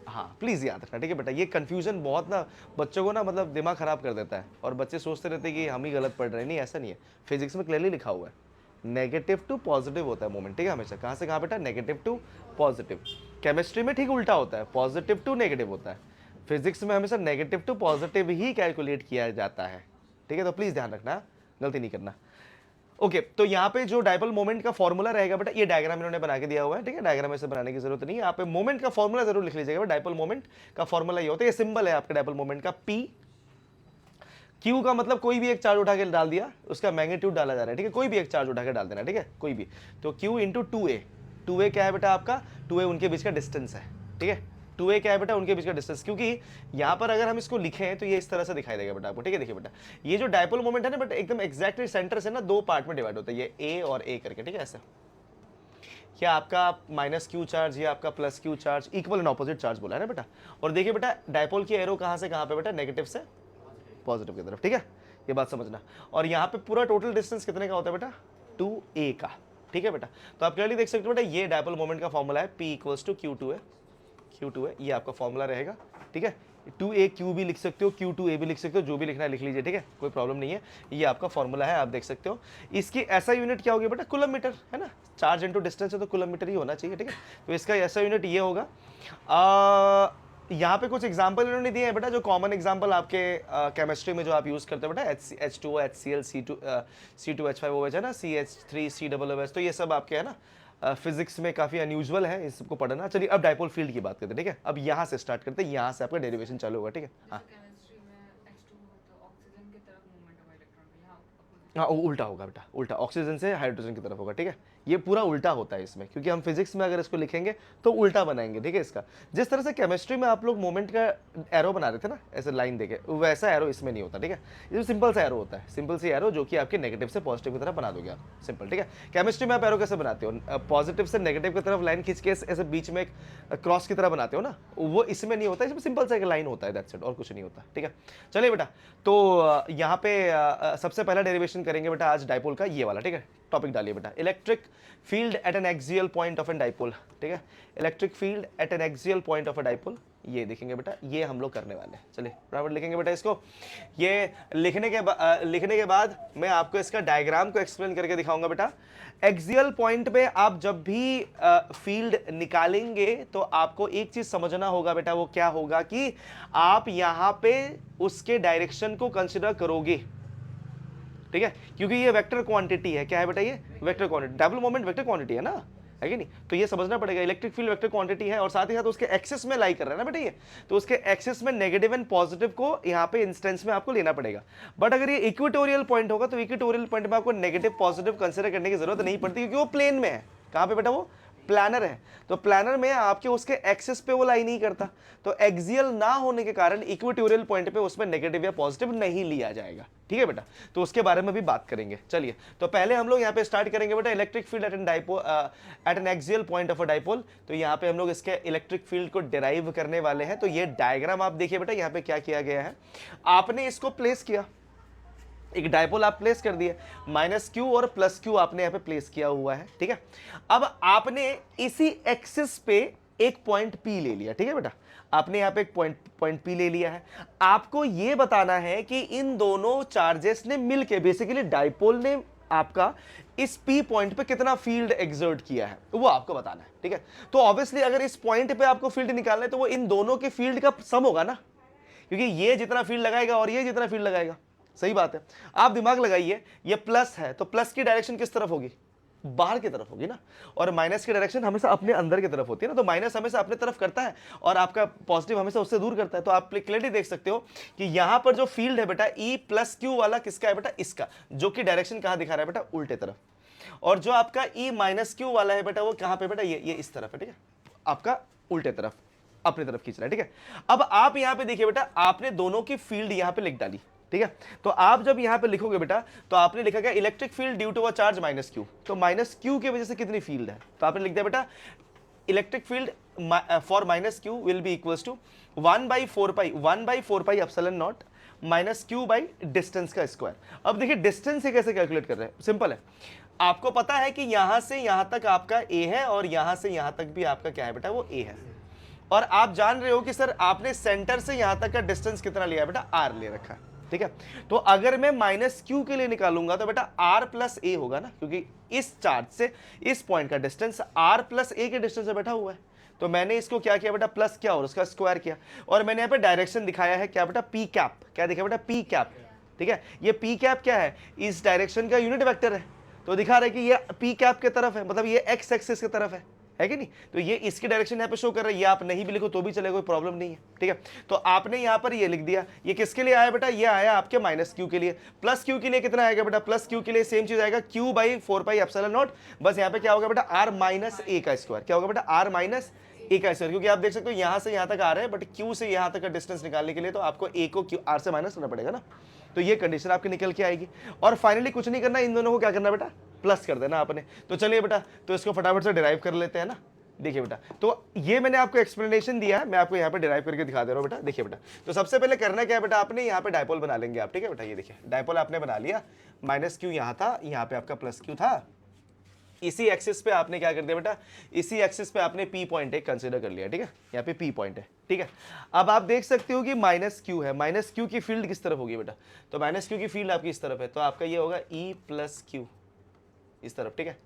हाँ please याद रखना, ठीक है बेटा। ये कन्फ्यूजन बहुत ना बच्चों को ना मतलब दिमाग खराब कर देता है और बच्चे सोचते रहते हैं कि हम ही गलत पढ़ रहे हैं। नहीं, ऐसा नहीं है, फिजिक्स में क्लियरली लिखा हुआ है नेगेटिव टू पॉजिटिव होता है मोमेंट, ठीक है, हमेशा। कहाँ से कहाँ बेटा? Negative to positive. केमिस्ट्री में ठीक उल्टा होता है, पॉजिटिव टू नेगेटिव होता है। फिजिक्स में हमेशा नेगेटिव टू पॉजिटिव ही कैलकुलेट किया जाता है, ठीक है। तो प्लीज़ ध्यान रखना, गलती नहीं करना। ओके तो यहाँ पे जो डाइपोल मोमेंट का फॉर्मूला रहेगा बेटा, ये डायग्राम इन्होंने बना के दिया हुआ है, ठीक है, डायग्राम ऐसे बनाने की जरूरत नहीं है। यहाँ पे मोमेंट का फॉर्मूला जरूर लिख लीजिएगा। डाइपोल मोमेंट का फॉर्मूला ये होता है, ये सिंबल है आपके डाइपोल मोमेंट का, पी। क्यू का मतलब कोई भी एक चार्ज उठा के डाल दिया, उसका मैग्नीट्यूड डाला जा रहा है, ठीक है, कोई भी एक चार्ज उठा के डाल देना, ठीक है, कोई भी। तो क्यू इंटू 2a, 2a क्या है बेटा आपका? 2a उनके बीच का डिस्टेंस है, ठीक है। 2a क्या है बेटा? उनके बीच का डिस्टेंस। क्योंकि यहाँ पर अगर हम इसको लिखें तो ये इस तरह से दिखाई देगा बेटा आपको, ठीक है। देखिए बेटा, ये जो डाइपोल मोमेंट है ना बेटा, एकदम एग्जैक्टली सेंटर से ना दो पार्ट में डिवाइड होता है, ये ए और ए करके, ठीक है, ऐसे। क्या आपका माइनस क्यू चार्ज, ये आपका plus Q charge, equal and opposite charge बोला है ना बेटा। और देखिए बेटा, डाइपोल की एरो कहाँ से कहाँ पे बेटा? नेगेटिव से पॉजिटिव की तरफ, ठीक है, ये बात समझना। और यहाँ पे पूरा टोटल डिस्टेंस कितने का होता है बेटा? 2a का, ठीक है बेटा। तो आप क्लियरली देख सकते हो बेटा, ये डाइपोल मोमेंट का फॉर्मूला है, P इक्वल्स टू Q2a, ये आपका फॉर्मूला रहेगा, ठीक है। 2a भी लिख सकते हो, Q2a भी लिख सकते हो, जो भी लिखना है लिख लीजिए, ठीक है, कोई प्रॉब्लम नहीं है। ये आपका फॉर्मूला है, आप देख सकते हो। इसकी ऐसा यूनिट क्या होगी बेटा? कूलम मीटर, है ना। चार्ज इंटू डिस्टेंस है तो कूलम मीटर ही होना चाहिए, ठीक है। तो इसका ऐसा यूनिट ये होगा। यहाँ पे कुछ एग्जाम्पल इन्होंने दिए हैं बेटा, जो कॉमन एग्जाम्पल आपके केमिस्ट्री में जो आप यूज करते हो बेटा, H2O, HCl, C2H5 OH है ना, CH3 COOH, तो ये सब आपके है ना फिजिक्स में काफ़ी अनयूजुअल है, इस सबको पढ़ना। चलिए अब डाइपोल फील्ड की बात करते हैं, ठीक है। अब यहाँ से स्टार्ट करते हैं, यहाँ से आपका डेरिवेशन चालू होगा, ठीक है। हाँ हाँ, उल्टा होगा बेटा, उल्टा, ऑक्सीजन से हाइड्रोजन की तरफ होगा, ठीक है। ये पूरा उल्टा होता है इसमें, क्योंकि हम फिजिक्स में अगर इसको लिखेंगे तो उल्टा बनाएंगे, ठीक है। इसका जिस तरह से केमिस्ट्री में आप लोग मोमेंट का एरो बना रहे थे ना, ऐसे लाइन देके, वैसा एरो इसमें नहीं होता, ठीक है। ये सिंपल सा एरो होता है, सिंपल सी एरो जो कि आपके नेगेटिव से पॉजिटिव की तरफ बना दोगे आप, सिंपल, ठीक है। केमिस्ट्री में आप एरो कैसे बनाते हो, पॉजिटिव से नेगेटिव की तरफ लाइन खींच के ऐसे बीच में एक क्रॉस की तरह बनाते हो ना, वो इसमें नहीं होता, इसमें सिंपल सा एक लाइन होता है, दैट्स इट, और कुछ नहीं होता, ठीक है। चलिए बेटा, तो यहाँ पे सबसे पहला डेरिवेशन करेंगे बेटा आज डाइपोल का, ये वाला, ठीक है। टॉपिक डालिए बेटा, electric field at an axial point of an dipole, ठीक है। Electric field at an axial point of a dipole, ये देखेंगे बेटा, ये हम लोग करने वाले हैं। चलिए बराबर लिखेंगे बेटा इसको। ये लिखने के बाद मैं आपको इसका डायग्राम को एक्सप्लेन करके दिखाऊंगा बेटा। एक्सियल पॉइंट पे आप जब भी फील्ड निकालेंगे तो आपको एक चीज समझना होगा बेटा, वो क्या होगा कि आप यहां पे उसके डायरेक्शन को कंसिडर करोगे, ठीक है, क्योंकि ये वेक्टर क्वांटिटी है। क्या है बेटा, ये vector quantity, dipole moment vector quantity है ना, है कि नहीं। तो ये समझना पड़ेगा, इलेक्ट्रिक फील्ड वेक्टर क्वांटिटी है और साथ ही साथ उसके एक्सिस में लाई कर रहा है ना बेटा ये, तो उसके एक्सिस में नेगेटिव एंड पॉजिटिव को यहाँ पे इंस्टेंस में आपको लेना पड़ेगा। बट अगर ये इक्वेटोरियल पॉइंट होगा तो इक्वेटोरियल पॉइंट में आपको नेगेटिव पॉजिटिव कंसिडर करने की जरूरत नहीं पड़ती, क्योंकि वो प्लेन में है। कहाँ पे बेटा, वो प्लानर है, तो प्लानर में आपके उसके एक्सिस पे वो लाई नहीं करता, तो एक्सियल ना होने के कारण इक्वेटोरियल पॉइंट पे उसमें नेगेटिव या पॉजिटिव नहीं लिया जाएगा, ठीक है बेटा। तो उसके बारे में भी बात करेंगे। चलिए, तो पहले हम लोग यहाँ पे स्टार्ट करेंगे बेटा, electric field at an dipole at an axial point of a dipole. तो यहाँ पे हम लोग इसके इलेक्ट्रिक फील्ड को डिराइव करने वाले हैं। तो ये डायग्राम आप देखिए बेटा, यहाँ पे क्या किया गया है, आपने इसको प्लेस किया, एक डाइपोल आप प्लेस कर दिए, माइनस क्यू और प्लस क्यू आपने यहाँ पे प्लेस किया हुआ है, ठीक है। अब आपने इसी एक्सिस पे एक पॉइंट पी ले लिया, ठीक है बेटा, आपने यहाँ पे एक पॉइंट पी ले लिया है। आपको ये बताना है कि इन दोनों चार्जेस ने मिलके, बेसिकली डाइपोल ने आपका इस पी पॉइंट पे कितना फील्ड एक्सर्ट किया है, वो आपको बताना है, ठीक है। तो ऑब्वियसली अगर इस पॉइंट पे आपको फील्ड निकालना है तो वो इन दोनों के फील्ड का सम होगा ना, क्योंकि ये जितना फील्ड लगाएगा और ये जितना फील्ड लगाएगा, सही बात है। आप दिमाग लगाइए, ये प्लस है तो प्लस की डायरेक्शन किस तरफ होगी, बाहर की तरफ होगी ना, और माइनस की डायरेक्शन हमेशा अपने अंदर की तरफ होती है ना, तो माइनस हमेशा अपने तरफ करता है और आपका पॉजिटिव हमेशा उससे दूर करता है। तो आप क्लियरली देख सकते हो कि यहां पर जो फील्ड है बेटा, ई प्लस क्यू वाला किसका है बेटा, इसका, जो कि डायरेक्शन कहां दिखा रहा है बेटा, उल्टे तरफ। और जो आपका ई माइनस क्यू वाला है बेटा, वो कहां पे बेटा, ये इस तरफ है, ठीक है, आपका उल्टे तरफ, अपनी तरफ खींच रहा है, ठीक है। अब आप यहां पे देखिए बेटा, आपने दोनों की फील्ड यहां पे लिख डाली, ठीक है। तो आप जब यहां पे लिखोगे बेटा, तो आपने लिखा गया electric field due to a charge minus q, तो माइनस क्यू की वजह से कितनी फील्ड है, तो आपने लिख दिया बेटा electric field for minus q will be equals to 1/4 pi epsilon naught minus q by distance का स्क्वायर। अब देखिए डिस्टेंस से कैसे कैलकुलेट कर रहे हैं, सिंपल है, आपको पता है कि यहां से यहां तक आपका ए है और यहां से यहां तक भी आपका क्या है बेटा, वो ए है, और आप जान रहे हो कि सर आपने सेंटर से यहां तक का डिस्टेंस कितना लिया बेटा, आर ले रखा है, ठीक है। तो अगर मैं माइनस क्यू के लिए निकालूंगा तो बेटा आर प्लस ए होगा ना, क्योंकि इस चार्ज से इस पॉइंट का डिस्टेंस आर प्लस ए के डिस्टेंस से बैठा हुआ है। तो मैंने इसको क्या किया बेटा, प्लस किया और उसका स्क्वायर किया, और मैंने यहाँ पे डायरेक्शन दिखाया है क्या बेटा, पी कैप, क्या दिखा बेटा, पी कैप, ठीक है। ये पी कैप क्या है, इस डायरेक्शन का यूनिट वेक्टर है, तो दिखा रहा है कि ये पी कैप की तरफ है, मतलब ये एक्स एक्सिस की तरफ है कि नहीं। तो ये इसकी डायरेक्शन यहाँ पे शो कर रहा है, ये आप नहीं भी लिखो तो भी चलेगा, कोई प्रॉब्लम नहीं है, ठीक है। तो आपने यहाँ पर ये लिख दिया, ये किसके लिए आया बेटा, ये आया आपके माइनस क्यू के लिए। प्लस क्यू के लिए कितना आएगा बेटा, प्लस क्यू के लिए सेम चीज आएगा, Q by 4 pi epsilon not, बस यहाँ पे क्या होगा बेटा, आर माइनस ए का स्क्वायर, क्या होगा बेटा, आर माइनस ए का स्क्वायर, क्योंकि आप देख सकते हो यहां से यहां तक आ रहा है, बट क्यू से यहां तक का डिस्टेंस निकालने के लिए तो आपको ए को क्यू आर से माइनस करना पड़ेगा ना, तो ये कंडीशन आपकी निकल के आएगी। और फाइनली कुछ नहीं करना, इन दोनों को क्या करना बेटा, प्लस कर देना आपने। तो चलिए बेटा, तो इसको फटाफट से डिराइव कर लेते हैं ना। देखिए बेटा, तो ये मैंने आपको एक्सप्लेनेशन दिया है, मैं आपको यहाँ पे डिराइव करके दिखा दे रहा हूँ बेटा। देखिए बेटा, तो सबसे पहले करना क्या है बेटा, आपने यहाँ पे डाइपोल बना लेंगे आप, ठीक है बेटा। ये देखिए डाइपोल आपने बना लिया, माइनस क्यू यहाँ था, यहाँ पे आपका प्लस क्यू था, इसी एक्सिस पे आपने क्या कर दिया बेटा, इसी एक्सिस पे आपने पी पॉइंट एक कंसीडर कर लिया, ठीक है, यहाँ पे पी पॉइंट है, ठीक है। अब आप देख सकते हो कि माइनस क्यू है, माइनस क्यू की फील्ड किस तरफ होगी बेटा, तो माइनस क्यू की फील्ड आपकी इस तरफ है, तो आपका ये होगा ई प्लस क्यू इस तरफ, ठीक है,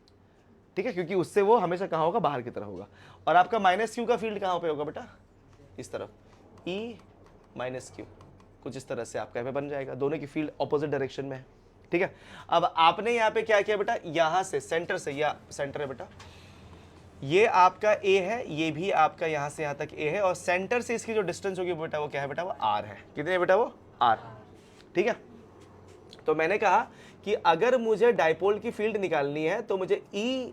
ठीक है, क्योंकि उससे वो हमेशा कहाँ होगा, बाहर की तरफ होगा। और आपका माइनस क्यू का फील्ड कहाँ पे होगा बेटा, इस तरफ, ई माइनस क्यू, कुछ इस तरह से आपका यहाँ पे बन जाएगा, दोनों की फील्ड ऑपोजिट डायरेक्शन में है, ठीक है। अब आपने यहाँ पे क्या किया बेटा, यहां से सेंटर से, या सेंटर है बेटा, ये आपका ए है, ये भी आपका यहां से यहां तक ए है, और सेंटर से इसकी जो डिस्टेंस होगी बेटा वो क्या है बेटा, वो आर है। कितने बेटा, वो आर, ठीक है। तो मैंने कहा कि अगर मुझे डाइपोल की फील्ड निकालनी है तो मुझे ई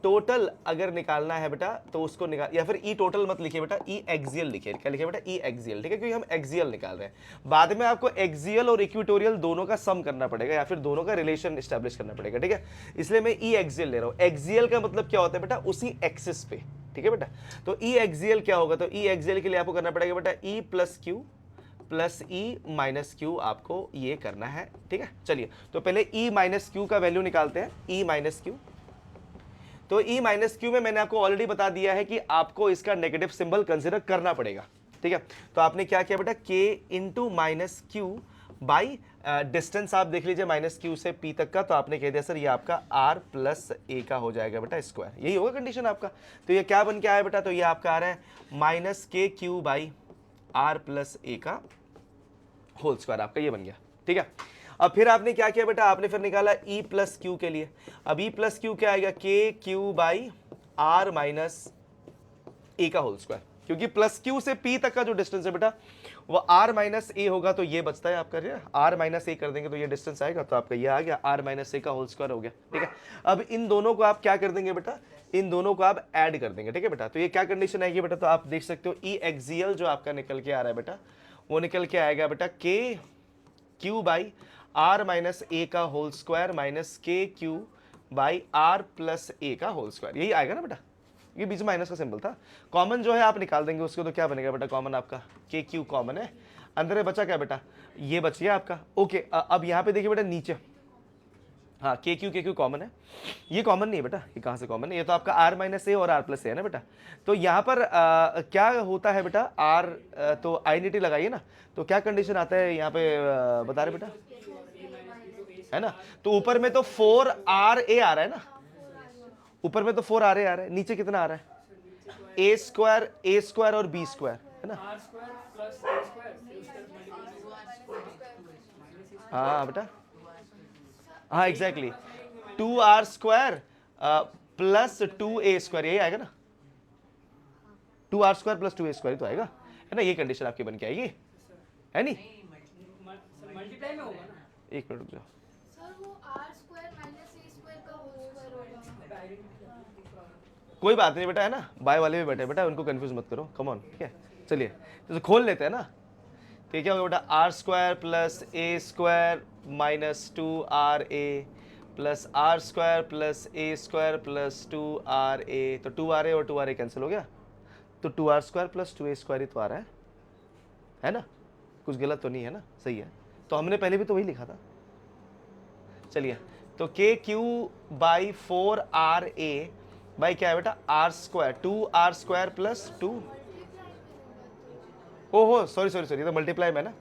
टोटल अगर निकालना है बेटा तो उसको निकाल, या फिर ई टोटल मत लिखिए बेटा, ई एक्सियल लिखिए। क्या लिखिए बेटा? ई एक्सियल, ठीक है, क्योंकि हम एक्सियल निकाल रहे हैं। बाद में आपको एक्सियल और इक्वेटोरियल दोनों का सम करना पड़ेगा या फिर दोनों का रिलेशन एस्टैब्लिश करना पड़ेगा, ठीक है। इसलिए मैं ई एक्सियल ले रहा हूं। एक्सियल का मतलब क्या होता है बेटा? उसी एक्सिस पे, ठीक है बेटा। तो ई एक्सियल क्या होगा? तो ई एक्सियल के लिए आपको करना पड़ेगा बेटा E plus Q plus E minus Q, आपको ये करना है, ठीक है। चलिए, तो पहले ई माइनस क्यू का वैल्यू निकालते हैं। ई माइनस क्यू, तो ई माइनस क्यू में मैंने आपको ऑलरेडी बता दिया है कि आपको इसका नेगेटिव सिंबल कंसिडर करना पड़ेगा, ठीक है। तो आपने क्या किया बेटा? के into minus q by distance आप देख लीजिए माइनस क्यू से पी तक का, तो आपने कह दिया सर ये आपका आर प्लस ए का हो जाएगा बेटा स्क्वायर। यही होगा कंडीशन आपका। तो ये क्या बन के आया बेटा? तो ये आपका आ रहा है माइनस के क्यू बाई आर प्लस ए का होल स्क्वायर, आपका ये बन गया, ठीक है। अब फिर आपने क्या किया बेटा? आपने फिर निकाला ई प्लस क्यू के लिए। अब ई प्लस क्यू क्या आएगा? के क्यू बाई आर माइनस ए का होल स्क्वायर, क्योंकि प्लस क्यू से पी तक का जो डिस्टेंस है बेटा वो आर माइनस ए होगा, तो ये बचता है आपका, आर माइनस ए कर देंगे तो ये डिस्टेंस आएगा, तो आपका ये आ गया आर माइनस ए का होल स्क्वायर हो गया, ठीक है। अब इन दोनों को आप क्या कर देंगे बेटा? इन दोनों को आप ऐड कर देंगे, ठीक है बेटा। तो ये क्या कंडीशन आएगी बेटा? तो आप देख सकते हो ई एक्सियल जो आपका निकल के आ रहा है बेटा, वो निकल के आएगा बेटा k q by are minus ए का होल स्क्वायर माइनस के क्यू बाई आर प्लस ए का होल स्क्वायर, यही आएगा ना बेटा। ये बीच में माइनस का सिंबल था, कॉमन जो है आप निकाल देंगे उसको, तो क्या बनेगा बेटा? कॉमन आपका के क्यू कॉमन है, अंदर में बचा क्या बेटा? ये बच गया आपका, ओके। अब यहाँ पे देखिए बेटा नीचे, हाँ के क्यू कॉमन है, ये कॉमन नहीं है बेटा, ये कहाँ से कॉमन है? ये तो आपका आर माइनस ए और आर प्लस ए है ना बेटा। तो यहाँ पर क्या होता है बेटा? आर तो आइडेंटिटी लगाइए ना, तो क्या कंडीशन आता है यहाँ पे बता रहे बेटा, है ना। तो ऊपर में तो 4 आर ए आ रहा है ना, ऊपर में तो 4 आर ए आ रहा है, नीचे कितना आ रहा है? ए स्क्वायर और बी स्क्वायर, है ना। हाँ बेटा, हाँ exactly, 2 are square plus 2 A square, यही आएगा ना। 2 are square plus 2 A square तो आएगा, है ना। ये कंडीशन आपकी बन के आएगी, है नहीं? मल्टीप्लाई में होगा ना। एक मिनट रुक जाओ सर, वो r square minus a square का होल स्क्वायर होगा। कोई बात नहीं बेटा, है ना। बाय वाले भी बैठे बेटा, उनको कंफ्यूज मत करो, कम ऑन, ठीक है। चलिए तो खोल लेते हैं ना। तो ये क्या होगा बेटा? Are square plus A square minus 2 are A plus R square plus A square plus 2 are A, तो 2 आर ए और 2 आर ए कैंसिल हो गया, तो 2 are square plus 2 A square ही तो आ रहा है ना। कुछ गलत तो नहीं है ना, सही है। तो हमने पहले भी तो वही लिखा था। चलिए, तो k q by 4 r a by क्या है बेटा? Are square, 2 are square plus 2, ओहो सॉरी, ये तो मल्टीप्लाई में ना,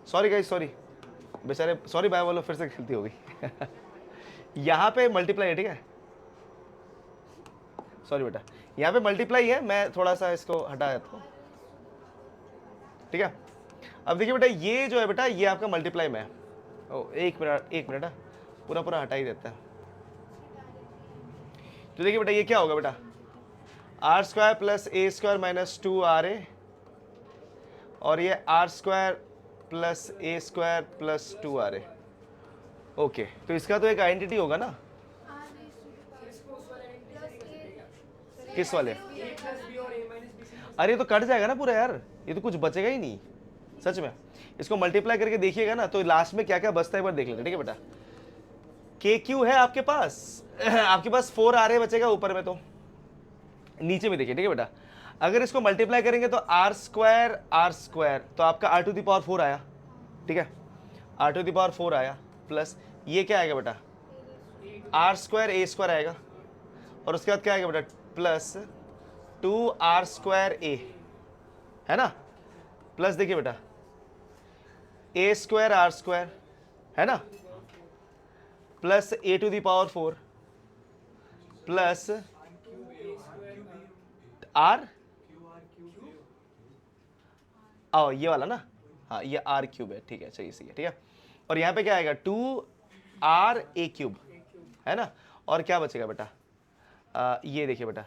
सॉरी गाइस, सॉरी बेचारे, सॉरी बाय बोलो, फिर से गलती हो गई। यहाँ पे मल्टीप्लाई है, ठीक है, सॉरी बेटा, यहाँ पे मल्टीप्लाई है, मैं थोड़ा सा इसको हटा देता हूँ, ठीक है। अब देखिए बेटा, ये जो है बेटा ये आपका मल्टीप्लाई में है। ओ एक मिनट, पूरा हटा ही देता है। तो देखिए बेटा ये क्या होगा बेटा? Are square plus A square minus 2 are A, और ये R square plus A square plus 2 are A. Okay, तो इसका तो एक आइडेंटिटी होगा ना, किस वाले? अरे तो कट जाएगा ना पूरा यार, ये तो कुछ बचेगा ही नहीं सच में। इसको मल्टीप्लाई करके देखिएगा ना, तो लास्ट में क्या क्या बचता है एक बार देख लेते, ठीक है बेटा। के क्यू है आपके पास, आपके पास 4 आ रहे बचेगा ऊपर में, तो नीचे में देखिए, ठीक है बेटा। अगर इसको मल्टीप्लाई करेंगे तो आर स्क्वायर तो आपका आर टू द पावर 4 आया, ठीक है, आर टू द पावर 4 आया, प्लस ये क्या आएगा बेटा? आर स्क्वायर ए स्क्वायर आएगा, और उसके बाद क्या आएगा बेटा? प्लस 2 आर स्क्वायर ए, है ना, प्लस देखिए बेटा ए स्क्वायर आर स्क्वायर, है ना, plus a to the power 4 plus r, आओ ये वाला ना, हाँ ये आर क्यूब है, ठीक है, सही है, ठीक है। और यहाँ पे क्या आएगा? 2 आर ए क्यूब, है ना, और क्या बचेगा बेटा? ये देखिए बेटा,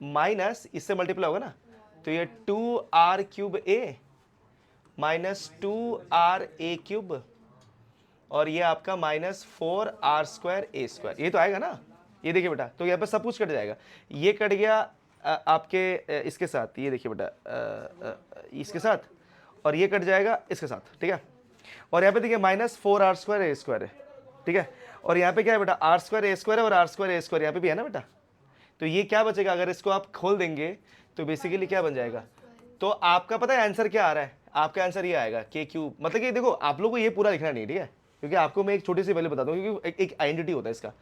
माइनस इससे मल्टीप्लाई होगा ना, तो ये 2 r cube a minus 2 are a cube, और ये आपका minus 4 r square a square, ये तो आएगा ना, ये देखिए बेटा, तो यहाँ पे सब कुछ कट जाएगा, ये कट गया आपके इसके साथ, ये देखिए बेटा इसके साथ, और ये कट जाएगा इसके साथ, ठीक है। और यहाँ पे देखिए -4r² है, ठीक है। और यहाँ पे क्या है बेटा, r² है और r² यहाँ पे भी है ना बेटा। तो ये क्या बचेगा, अगर इसको आप खोल देंगे तो बेसिकली क्या बन जाएगा। तो आपका पता है आंसर क्या आ रहा है, आपका आंसर ये आएगा k3, मतलब कि देखो आप लोग को ये पूरा लिखना नहीं, ठीक है, क्योंकि आपको मैं एक छोटी सी वैल्यू बताता हूँ, क्योंकि एक आइडेंटिटी होता है इसका।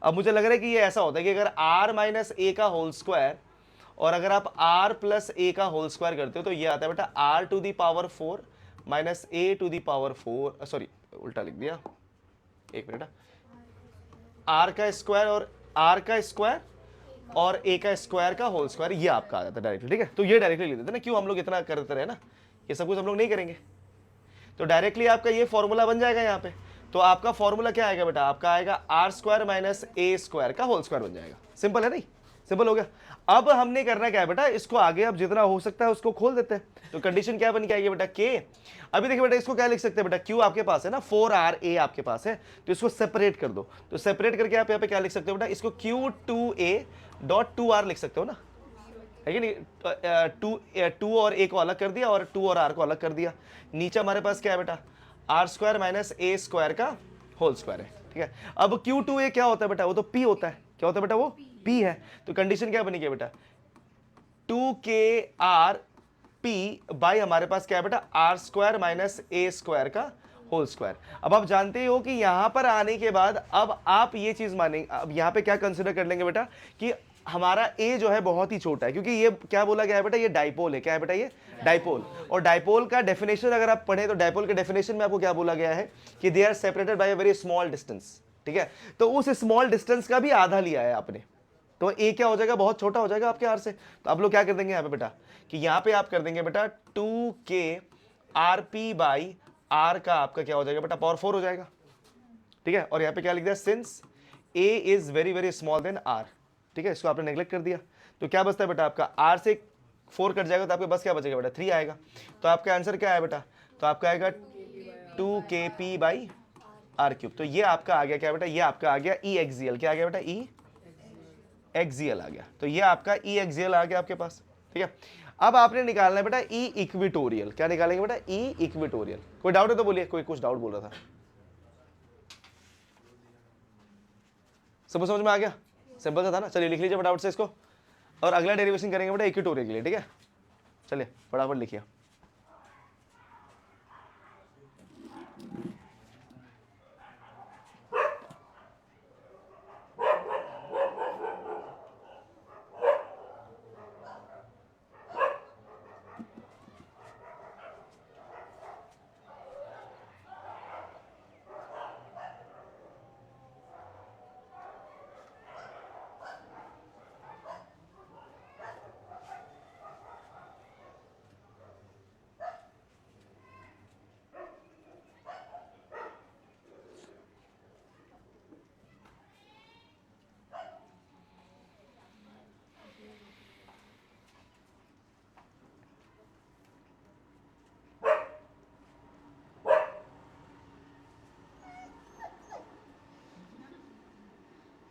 अब मुझे लग रहा है कि ये ऐसा होता है कि अगर r - a का होल स्क्वायर और अगर आप r + a का होल स्क्वायर करते हो तो ये आता है बेटा r⁴ -a⁴, सॉरी उल्टा लिख दिया, एक मिनट, r का स्क्वायर और r का स्क्वायर और a का स्क्वायर का होल स्क्वायर, ये आपका आ जाता है डायरेक्टली, ठीक है। तो ये डायरेक्टली ले देते ना, क्यों हम लोग इतना करते रहे ना, ये सब कुछ हम लोग नहीं करेंगे। तो डायरेक्टली आपका ये फॉर्मूला बन जाएगा यहाँ पे। तो आपका फॉर्मूला क्या आएगा बेटा, आपका आएगा r² - a² का होल स्क्वायर बन जाएगा। सिंपल है नहीं, सिंपल हो गया। अब हमने करना क्या है बेटा, इसको आगे अब जितना हो सकता है उसको खोल देते हैं। तो कंडीशन क्या बन के आएगी बेटा, k। अभी देखिए बेटा, इसको क्या लिख सकते हैं बेटा, q आपके पास है ना, 4ra आपके पास है, तो इसको सेपरेट कर दो। तो सेपरेट करके आप यहाँ पे क्या लिख सकते हो बेटा, इसको q2a.2r लिख सकते हो ना, है कि नहीं। टू और a को अलग कर दिया और 2 और r को अलग कर दिया। नीचे हमारे पास क्या है बेटा, r² - a² का होल स्क्वायर है, ठीक है। अब q2a क्या होता है बेटा, वो तो p होता है, क्या होता है बेटा, वो p है। तो कंडीशन क्या बनेगी बेटा, 2krp बाई हमारे पास क्या है बेटा, r² - a² का होल स्क्वायर। अब आप जानते हो कि यहां पर आने के बाद अब आप ये चीज मानेंगे, अब यहां पे क्या कंसिडर कर लेंगे बेटा कि हमारा a जो है बहुत ही छोटा है, क्योंकि ये क्या बोला गया है बेटा, ये डाइपोल है। क्या है बेटा, ये डाइपोल। और डाइपोल का डेफिनेशन अगर आप पढ़े तो डाइपोल के डेफिनेशन में आपको क्या बोला गया है कि they are separated by a very small distance, ठीक है। तो उस स्मॉल डिस्टेंस का भी आधा लिया है आपने, तो a क्या हो जाएगा, बहुत छोटा हो जाएगा आपके r से। तो आप लोग क्या कर देंगे यहाँ पे बेटा, कि यहाँ पे आप कर देंगे बेटा 2krp बाई r का आपका क्या हो जाएगा बेटा, पावर 4 हो जाएगा, ठीक है। और यहाँ पे क्या लिख दिया, since a is very very small than r, ठीक है। इसको आपने नेग्लेक्ट कर दिया, तो क्या बचता है बेटा, आपका r से 4 कट जाएगा तो आपके पास क्या बचेगा बेटा, 3 आएगा। तो आपका आंसर क्या है बेटा, तो आपका आएगा 2kp/r³। तो ये आपका आ गया क्या बेटा, ये आपका आ गया ई एक्सियल, क्या आ गया बेटा, ई एक्सियल आ गया। तो ये आपका ई एक्सियल आ गया आपके पास, ठीक है। अब आपने निकालना है बेटा ई इक्विटोरियल। क्या निकालेंगे बेटा, ई इक्विटोरियल। कोई डाउट है तो बोलिए, कोई कुछ डाउट बोल रहा था, सब समझ में आ गया, सिंपल सा था ना। चलिए लिख लीजिए फटाफट से इसको, और अगला डेरिवेशन करेंगे बेटा इक्विटोरियल के लिए, ठीक है। चलिए फटाफट लिखिए।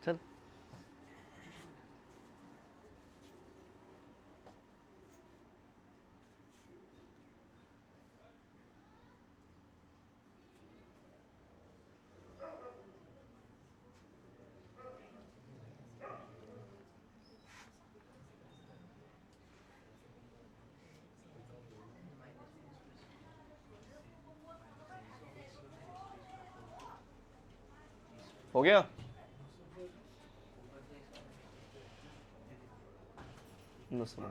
चल हो गया। नो सुनो,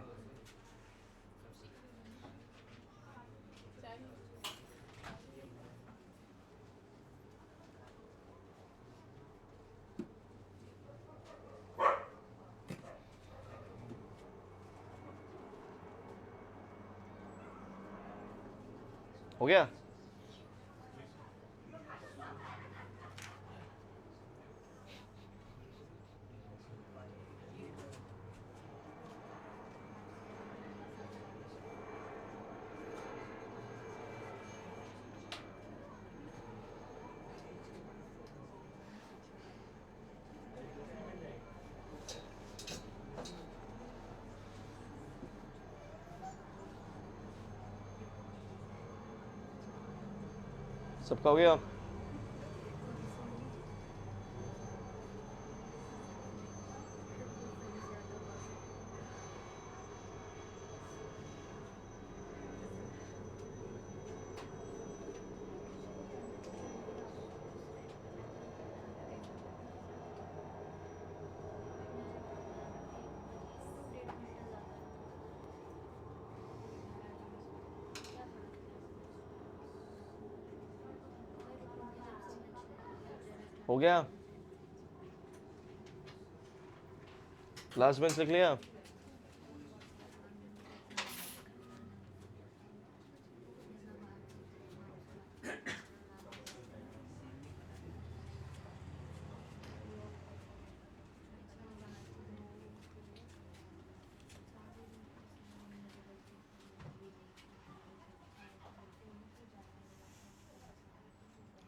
हो गया। सबका हो गया? हो गया? लास्ट बेंच लिख लिया?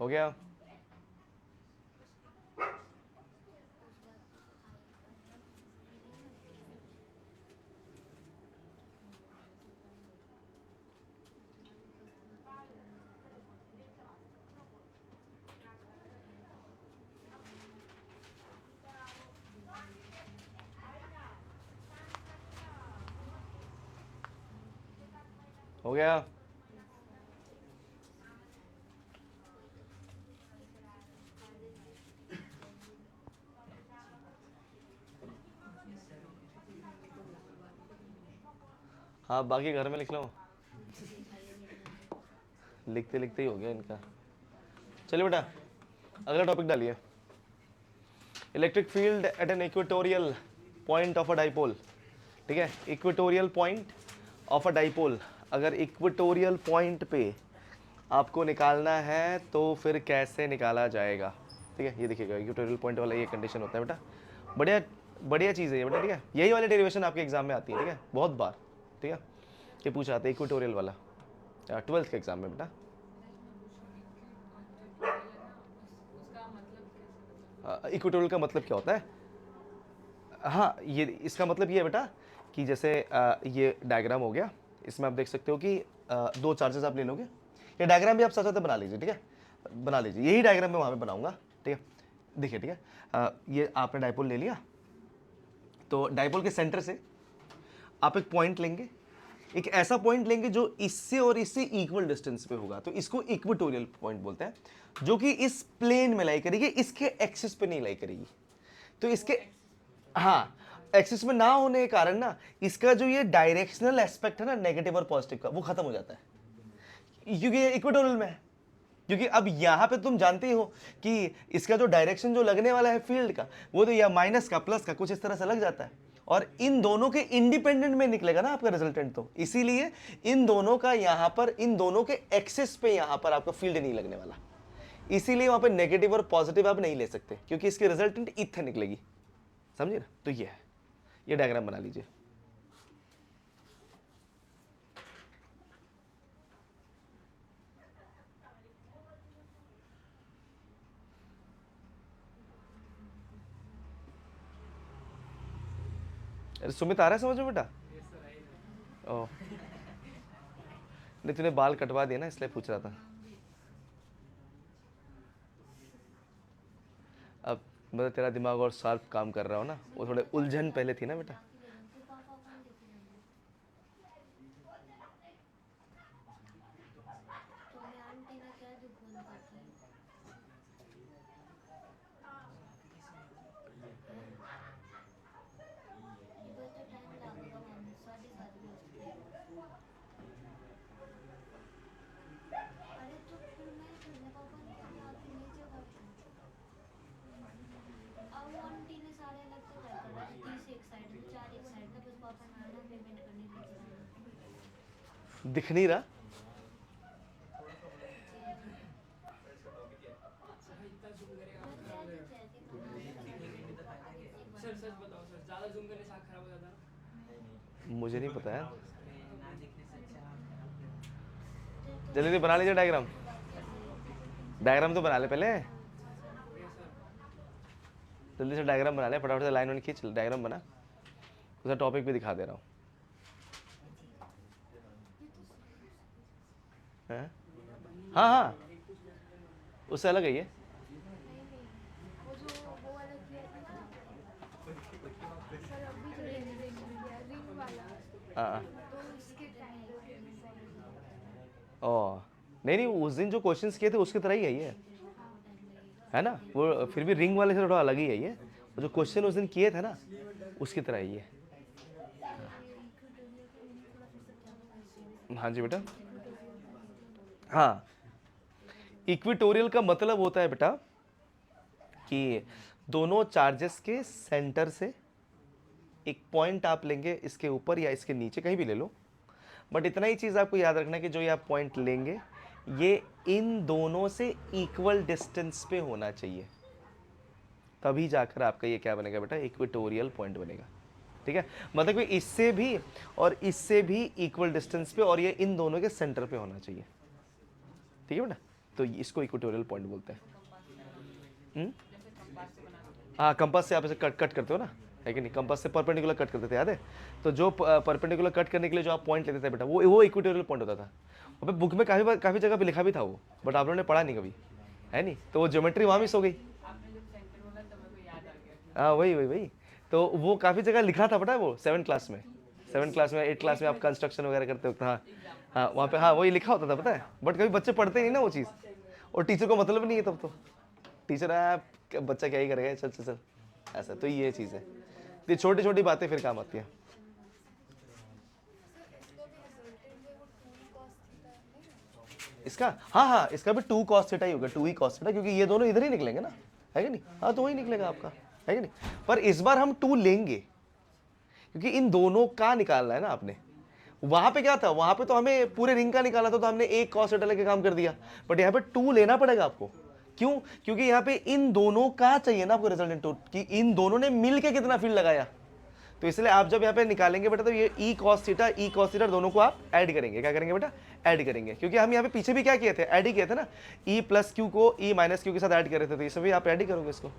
हो गया? हो गया? हाँ, बाकी घर में लिख लो। लिखते लिखते ही हो गया इनका। चलिए बेटा, अगला टॉपिक डालिए। Electric field at an equatorial point of a dipole. ठीक है, equatorial point of a dipole. अगर इक्वेटोरियल पॉइंट पे आपको निकालना है तो फिर कैसे निकाला जाएगा? ठीक है, ये देखिएगा, इक्वेटोरियल पॉइंट वाला ये कंडीशन होता है बेटा। बढ़िया बढ़िया चीज़ है ये बेटा। ठीक है, यही वाली डेरिवेशन आपके एग्जाम में आती है। ठीक है, बहुत बार। ठीक है, ये पूछा आता है इक्वेटोरियल वाला 12th के एग्जाम में बेटा। इक्वेटोरियल का मतलब क्या होता है? हाँ, ये इसका मतलब ये है बेटा कि जैसे ये डायग्राम हो गया, इसमें आप देख सकते हो कि दो चार्जेस आप ले लोगे। ये डायग्राम भी आप साथ साथ बना लीजिए। ठीक है, बना लीजिए, यही डायग्राम मैं वहाँ पे बनाऊंगा। ठीक है, देखिए। ठीक है, ये आपने डायपोल ले लिया, तो डायपोल के सेंटर से आप एक पॉइंट लेंगे, एक ऐसा पॉइंट लेंगे जो इससे और इससे इक्वल डिस्टेंस पे होगा, तो इसको इक्वेटोरियल पॉइंट बोलते हैं, जो कि इस प्लेन में लाई करेगी, इसके एक्सिस पे नहीं लाई करेगी। तो इसके, हाँ, एक्सिस में ना होने के कारण ना इसका जो ये डायरेक्शनल एस्पेक्ट है ना, नेगेटिव और पॉजिटिव का, वो खत्म हो जाता है, क्योंकि ये इक्वेटोरियल में है। क्योंकि अब यहां पे तुम जानते ही हो कि इसका जो डायरेक्शन जो लगने वाला है फील्ड का, वो तो या माइनस का प्लस का कुछ इस तरह से लग जाता है, और इन दोनों के इंडिपेंडेंट में निकलेगा ना आपका रिजल्टेंट। तो इसीलिए इन दोनों का यहां पर, इन दोनों के एक्सिस पे यहां पर आपका फील्ड नहीं लगने वाला, इसीलिए वहां पे नेगेटिव और पॉजिटिव आप नहीं ले सकते, क्योंकि इसकी रिजल्टेंट इतना निकलेगी। समझे ना? तो ये है, ये डायग्राम बना लीजिए। अरे सुमित, आ रहा है समझ में बेटा? ओ, नहीं, तूने बाल कटवा दिया ना, इसलिए पूछ रहा था। अब मतलब तेरा दिमाग और शार्प काम कर रहा हो ना, वो थोड़े उलझन पहले थी ना बेटा। दिख नहीं रहा? इतना जूम करेगा सर? सच बताओ सर, ज्यादा जूम करने से आँख खराब हो जाता है ना? मुझे नहीं पता है। जल्दी से बना लीजिए डायग्राम। डायग्राम तो बना ले पहले, जल्दी से डायग्राम बना ले, फटाफट से लाइन वन खींच, डायग्राम बना। उसे टॉपिक भी दिखा दे रहा हूँ। हाँ हाँ, उससे अलग है ये। नहीं वो जो वो वाला किया था ना सर, अभी जो रिंग वाला, हाँ तो उसके टाइम ओ नहीं नहीं, उस दिन जो क्वेश्चंस किए थे उसकी तरह ही है ये, है ना। वो फिर भी रिंग वाले से थोड़ा अलग ही है ये, वो जो क्वेश्चन उस दिन किए थे ना उसकी तरह ही है। हाँ जी बेटा। हाँ, इक्विटोरियल का मतलब होता है बेटा कि दोनों चार्जेस के सेंटर से एक पॉइंट आप लेंगे, इसके ऊपर या इसके नीचे कहीं भी ले लो, बट इतना ही चीज़ आपको याद रखना है कि जो ये आप पॉइंट लेंगे ये इन दोनों से इक्वल डिस्टेंस पे होना चाहिए, तभी जाकर आपका ये क्या बनेगा बेटा, इक्वेटोरियल पॉइंट बनेगा। ठीक है, मतलब कि इससे भी और इससे भी इक्वल डिस्टेंस पे, और ये इन दोनों के सेंटर पे होना चाहिए। ठीक है बेटा, तो इसको इक्वेटोरियल पॉइंट बोलते हैं। हाँ, कंपास से आप इसे कट करते हो ना, है कि नहीं, कंपास से परपेंडिकुलर कट करते थे, याद है। तो जो परपेंडिकुलर कट करने के लिए जो आप पॉइंट लेते थे बेटा, वो इक्वेटोरियल पॉइंट होता था। और बुक में काफ़ी जगह पे लिखा भी था वो, बट आप लोगों ने पढ़ा नहीं कभी, है नहीं, तो वो ज्योमेट्री वहाँ मिस हो गई। हाँ वही वही वही, तो वो काफ़ी जगह लिखा था पता है, वो 7th क्लास में, 8th क्लास में आप कंस्ट्रक्शन वगैरह करते वक्त, हाँ हाँ वहाँ पे, हाँ वही लिखा होता था पता है, बट कभी बच्चे पढ़ते ही नहीं ना वो चीज़, और टीचर को मतलब नहीं है तब तो, टीचर आया बच्चा क्या ही करेगा, चल चल चल, ऐसा। तो ये चीज़ है, ये छोटी छोटी बातें फिर काम आती हैं। इसका हाँ, इसका भी 2 cos थीटा ही होगा, 2 ही cos थीटा, क्योंकि ये दोनों इधर ही निकलेंगे ना, है कि नहीं। हाँ, तो वही निकलेगा आपका, है कि नहीं। पर इस बार हम 2 लेंगे, क्योंकि इन दोनों का निकालना है ना आपने। वहां पे क्या था, वहां पे तो हमें पूरे रिंग का निकालना था, तो हमने एक cos थीटा लेके काम कर दिया, बट यहाँ पे 2 लेना पड़ेगा आपको। क्यों? क्योंकि यहाँ पे इन दोनों का चाहिए ना आपको रिजल्टेंट, कि इन दोनों ने मिलके कितना फील्ड लगाया, तो इसलिए आप जब यहाँ पे निकालेंगे बेटा, तो ये ई cos थीटा दोनों को आप ऐड करेंगे। क्या करेंगे बेटा? ऐड करेंगे, क्योंकि हम यहाँ पे पीछे भी क्या किए थे, ऐड ही किए थे ना, ई प्लस क्यू को ई माइनस क्यू के साथ ऐड कर रहे थे, तो इसे भी आप ऐड ही करोगे इसको।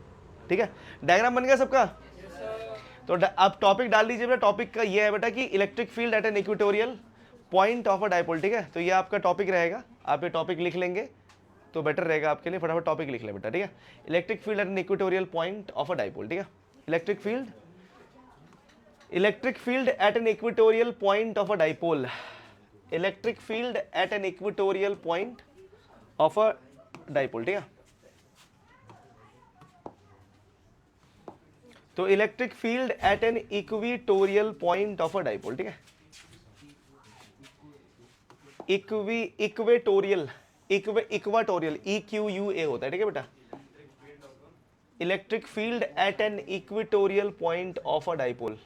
ठीक है, डायग्राम बन गया सबका। तो आप टॉपिक डाल दीजिए बेटा, टॉपिक का ये है बेटा कि electric field at an equatorial point of a dipole. ठीक है, तो ये आपका टॉपिक रहेगा, आप ये टॉपिक लिख लेंगे तो बेटर रहेगा आपके लिए, फटाफट टॉपिक लिख ले बेटा। ठीक है, electric field at an equatorial point of a dipole. ठीक है, electric field at an equatorial point of a dipole, electric field at an equatorial point of a dipole। ठीक है, तो electric field at an equatorial point of a dipole. ठीक है, equatorial EQUA होता है। ठीक है बेटा, electric field at an equatorial point of a dipole.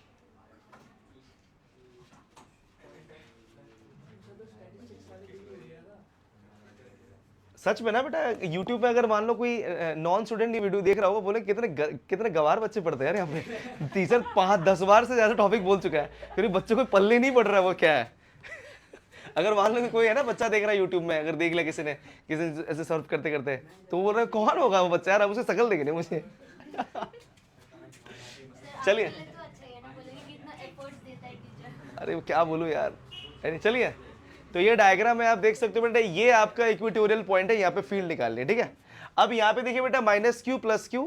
सच में ना बेटा, YouTube पे अगर मान लो कोई नॉन स्टूडेंट ये वीडियो देख रहा होगा, बोले कितने गवार बच्चे पढ़ते हैं यार यहाँ पे, टीचर 5-10 बार से ज्यादा टॉपिक बोल चुका है, फिर बच्चों को पल्ले नहीं पड़ रहा है वो क्या है। अगर मान लो कि कोई है ना बच्चा देख रहा है YouTube में, अगर देख लिया किसी ने ऐसे सर्व करते करते, तो वो बोल रहा है कौन होगा वो बच्चा यार, अब उसे शकल देखे नहीं मुझे। चलिए, अरे क्या बोलूं यार, चलिए। तो ये डायग्राम है, आप देख सकते हो बेटा, ये आपका इक्वेटोरियल पॉइंट है, यहाँ पे फील्ड निकालनी है। ठीक है, अब यहाँ पे देखिए बेटा, -q + q,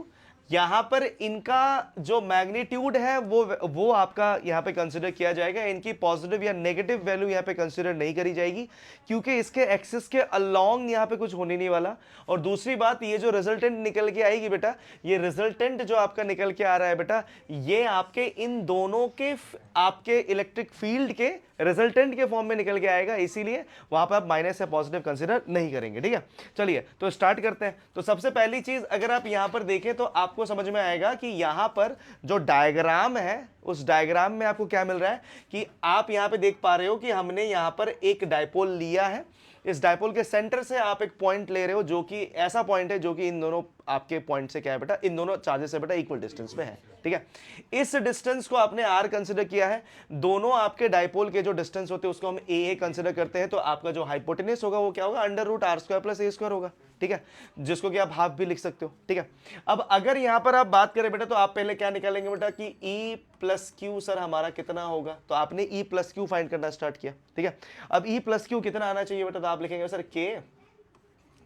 यहाँ पर इनका जो मैग्नीट्यूड है वो आपका यहाँ पे कंसिडर किया जाएगा, इनकी पॉजिटिव या नेगेटिव वैल्यू यहाँ पे कंसिडर नहीं करी जाएगी, क्योंकि इसके एक्सिस के अलोंग यहाँ पे कुछ होने नहीं वाला। और दूसरी बात, ये जो रिजल्टेंट निकल के आएगी बेटा, ये रिजल्टेंट जो आपका निकल के आ रहा है बेटा, ये आपके इन दोनों के आपके इलेक्ट्रिक फील्ड के रिजल्टेंट के फॉर्म में निकल के आएगा, इसीलिए वहां पर आप माइनस या पॉजिटिव कंसिडर नहीं करेंगे। ठीक है, चलिए तो स्टार्ट करते हैं। तो सबसे पहली चीज अगर आप यहां पर देखें तो आपको समझ में आएगा कि यहां पर जो डायग्राम है, उस डायग्राम में आपको क्या मिल रहा है कि आप यहां पे देख पा रहे हो कि हमने यहां पर एक डायपोल लिया है, इस डायपोल के सेंटर से आप एक पॉइंट ले रहे हो, जो कि ऐसा पॉइंट है जो कि इन दोनों आपके पॉइंट से क्या है बेटा, इन दोनों चार्जेस से बेटा इक्वल डिस्टेंस पे है। ठीक है, इस डिस्टेंस को आपने r कंसीडर किया है, दोनों आपके डायपोल के जो डिस्टेंस होते हैं उसको हम a कंसीडर करते हैं, तो आपका जो हाइपोटेनस होगा वो क्या होगा, √r² + a² होगा। ठीक है, जिसको कि आप हाफ भी लिख सकते हो। ठीक है, अब अगर यहां पर आप बात करें बेटा, तो आप पहले क्या निकालेंगे बेटा कि E + q सर हमारा कितना होगा, तो आपने E + q फाइंड करना स्टार्ट किया। ठीक है, अब E + q कितना आना चाहिए बेटा, तो आप लिखेंगे सर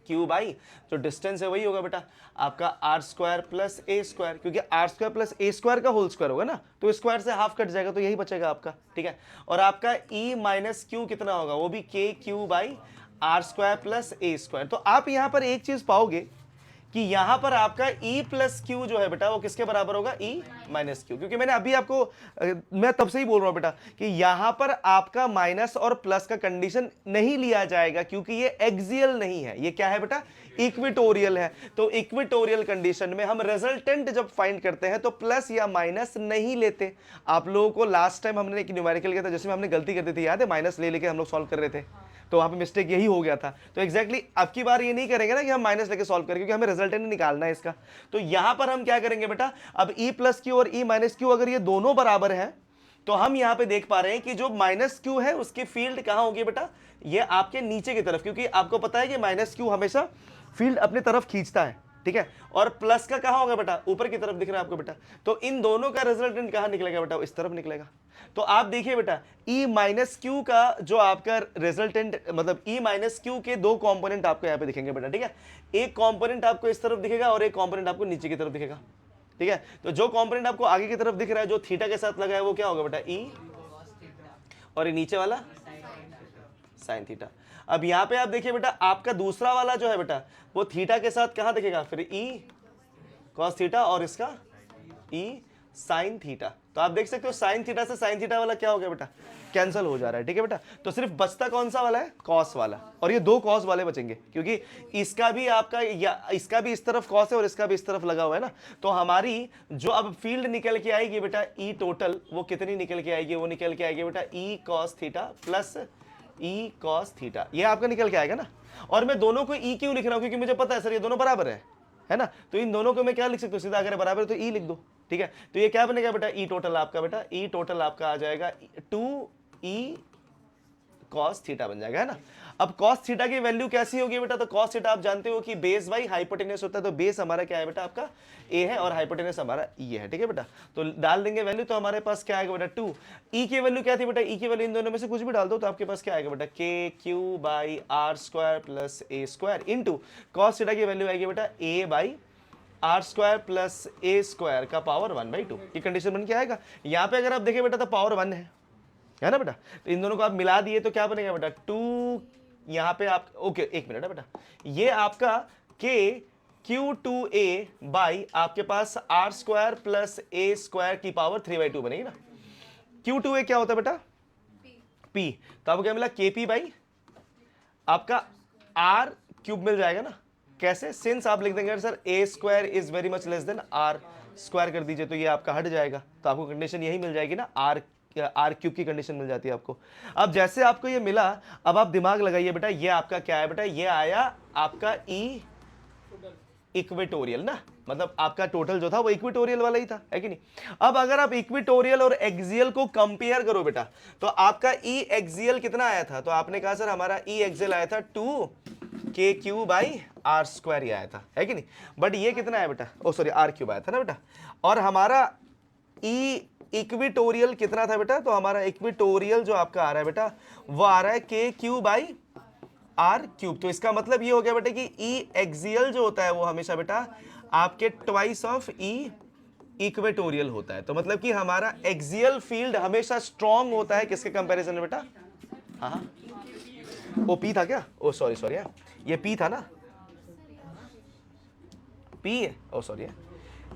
क्यू बाई जो डिस्टेंस है वही होगा बेटा आपका आर स्क्वायर प्लस ए स्क्वायर, क्योंकि आर स्क्वायर प्लस ए स्क्वायर का होल स्क्वायर होगा ना, तो स्क्वायर से हाफ कट जाएगा तो यही बचेगा आपका, ठीक है। और आपका ई माइनस क्यू कितना होगा, वो भी k q by r square plus A square. तो आप यहां पर एक चीज पाओगे कि यहां पर आपका e प्लस क्यू जो है बेटा वो किसके बराबर होगा, e माइनस क्यू, क्योंकि मैंने अभी आपको मैं तब से ही बोल रहा हूं बेटा कि यहां पर आपका माइनस और प्लस का कंडीशन नहीं लिया जाएगा, क्योंकि ये एक्सियल नहीं है, ये क्या है बेटा, इक्विटोरियल है। तो इक्विटोरियल कंडीशन में हम रिजल्टेंट जब फाइंड करते हैं तो प्लस या माइनस नहीं लेते। आप लोगों को लास्ट टाइम हमने एक न्यूमेरिकल किया था जिसमें हमने गलती कर दी थी, याद है, माइनस ले लेके हम लोग सॉल्व कर रहे थे, तो वहां पे मिस्टेक यही हो गया था। तो एग्जैक्टली अब की बार ये नहीं करेंगे ना कि हम माइनस लेके सॉल्व करें, क्योंकि हमें रिजल्टेंट निकालना है इसका। तो यहां पर हम क्या करेंगे बेटा, अब ई प्लस क्यू और ई माइनस क्यू अगर ये दोनों बराबर है तो हम यहां पे देख पा रहे हैं कि जो माइनस क्यू है उसकी फील्ड कहां होगी बेटा, ये आपके नीचे की तरफ, क्योंकि आपको पता है कि माइनस क्यू हमेशा फील्ड अपने तरफ खींचता है, ठीक है। और प्लस का कहां होगा बेटा, ऊपर की तरफ दिख रहा है आपको बेटा। तो इन दोनों का रिजल्टेंट कहां निकलेगा बेटा, इस तरफ निकलेगा। तो आप देखिए बेटा e माइनस क्यू का जो आपका रिजल्टेंट, मतलब e माइनस क्यू के दो कंपोनेंट आपको यहाँ पे दिखेंगे बेटा, ठीक है। एक कंपोनेंट आपको इस तरफ दिखेगा और एक कंपोनेंट आपको नीचे की तरफ दिखेगा, ठीक है। तो जो कंपोनेंट आपको आगे की तरफ दिख रहा है जो थीटा के साथ लगा है वो क्या होगा बेटा, e, और ये नीचे वाला साइन थीटा। अब यहाँ पे आप देखिए बेटा आपका दूसरा वाला जो है बेटा वो थीटा के साथ कहां दिखेगा, फिर e cos थीटा और इसका e साइन थीटा। तो आप देख सकते हो साइन थीटा से साइन थीटा वाला क्या हो गया बेटा, कैंसिल हो जा रहा है, ठीक है बेटा। तो सिर्फ बचता कौन सा वाला है, कॉस वाला, और ये दो कॉस वाले बचेंगे, क्योंकि इसका भी आपका या इसका भी इस तरफ कॉस है और इसका भी इस तरफ लगा हुआ है ना। तो हमारी जो अब फील्ड निकल के आएगी बेटा ई टोटल, वो कितनी निकल के आएगी, वो निकल के आएगी बेटा E cos theta plus E cos theta, ये आपका निकल के आएगा ना। और मैं दोनों को ई क्यों लिख रहा हूं, क्योंकि मुझे पता है सर ये दोनों बराबर है ना। तो इन दोनों को मैं क्या लिख सकता हूं, सीधा अगर बराबर है तो ई लिख दो, ठीक है। तो ये क्या बनेगा बेटा, ई टोटल आपका बेटा, ई टोटल आपका आ जाएगा 2e cos थीटा बन जाएगा, है ना। अब cos थीटा की वैल्यू कैसी होगी बेटा, तो cos थीटा आप जानते हो कि बेस बाई हाइपोटेनस होता है, तो बेस हमारा क्या है बेटा आपका a है और हाइपोटेनस हमारा e है, ठीक है बेटा। तो डाल देंगे वैल्यू, तो हमारे पास क्या आएगा बेटा 2। e की वैल्यू क्या थी बेटा, e की वैल्यू इन दोनों में से कुछ भी डाल दो तो आपके पास क्या आएगा बेटा, k q by r square plus A square into cos theta की वैल्यू आएगी बेटा a by r square plus A square का पावर 1/2। ये कंडीशन बन के आएगा। यहाँ पे अगर आप देखें बेटा तो पावर 1 है ना बेटा। तो इन दोनों को आप मिला दिए तो क्या बनेगा बेटा 2, यहाँ पे आप ओके एक मिनट है बेटा, ये आपका के क्यू टू ए बाई आपके पास आर स्क्वायर प्लस ए स्क्वायर की पावर 3/2 बनेगी ना। क्यू टू ए क्या होता है बेटा, पी, तो आपको क्या मिला के पी बाई आपका आर क्यूब मिल जाएगा ना। कैसे, सिंस आप लिख देंगे sir a square is very much less than r square कर दीजिए तो ये आपका हट जाएगा, तो आपको कंडीशन यही मिल जाएगी ना, आर क्यूब की कंडीशन मिल जाती है आपको। अब जैसे आपको ये मिला, अब आप दिमाग लगाइए बेटा, ये आपका क्या है बेटा, ये आया आपका ई इक्वेटोरियल ना, मतलब आपका टोटल जो था वो इक्वेटोरियल वाला ही था, है कि नहीं। अब अगर आप इक्वेटोरियल और एक्सियल को कंपेयर करो बेटा तो आपका ई एक्सियल कितना आया था, तो आपने कहा सर हमारा ई एक्सियल आया था 2 के क्यू बाई आर स्क्वायर ही आया था, है कि नहीं। बट ये कितना है बेटा, ओ सॉरी आर क्यूब आया था ना बेटा। और हमारा ई इक्वेटोरियल कितना था बेटा, तो हमारा इक्वेटोरियल जो आपका आ रहा है बेटा वो आ रहा है के क्यू बाई आर क्यूब। तो इसका मतलब ये हो गया बेटा कि ई एक्सियल जो होता है वो हमेशा बेटा आपके ट्वाइस ऑफ ई इक्वेटोरियल होता है। तो मतलब कि हमारा एक्सियल फील्ड हमेशा स्ट्रांग होता है किसके कंपैरिजन में बेटा, हाँ वो पी था क्या, ओ सॉरी सॉरी ये पी था ना, पी है, ओ सॉरी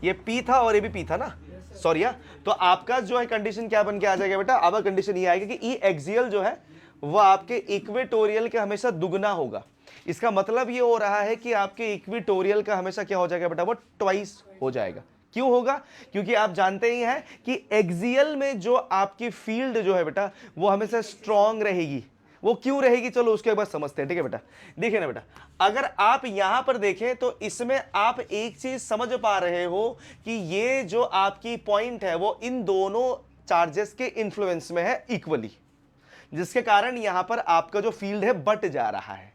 ये पी था और ये भी पी था ना, सॉरी तो आपका जो है कंडीशन क्या बन के आ जाएगा बेटा, अब कंडीशन ये आएगी कि ई एक्सियल जो है वो आपके इक्वेटोरियल के हमेशा दुगना होगा। इसका मतलब ये हो रहा है कि आपके इक्वेटोरियल का हमेशा क्या हो जाएगा बेटा, वो ट्वाइस हो जाएगा। क्यों होगा, क्योंकि आप जानते ही हैं कि एक्सियल में जो आपकी फील्ड जो है बेटा वो हमेशा स्ट्रांग रहेगी। वो क्यों रहेगी, चलो उसके बाद समझते हैं, ठीक है बेटा। देखिए ना बेटा, अगर आप यहां पर देखें तो इसमें आप एक चीज समझ पा रहे हो कि ये जो आपकी पॉइंट है वो इन दोनों चार्जेस के इन्फ्लुएंस में है इक्वली, जिसके कारण यहां पर आपका जो फील्ड है बट जा रहा है।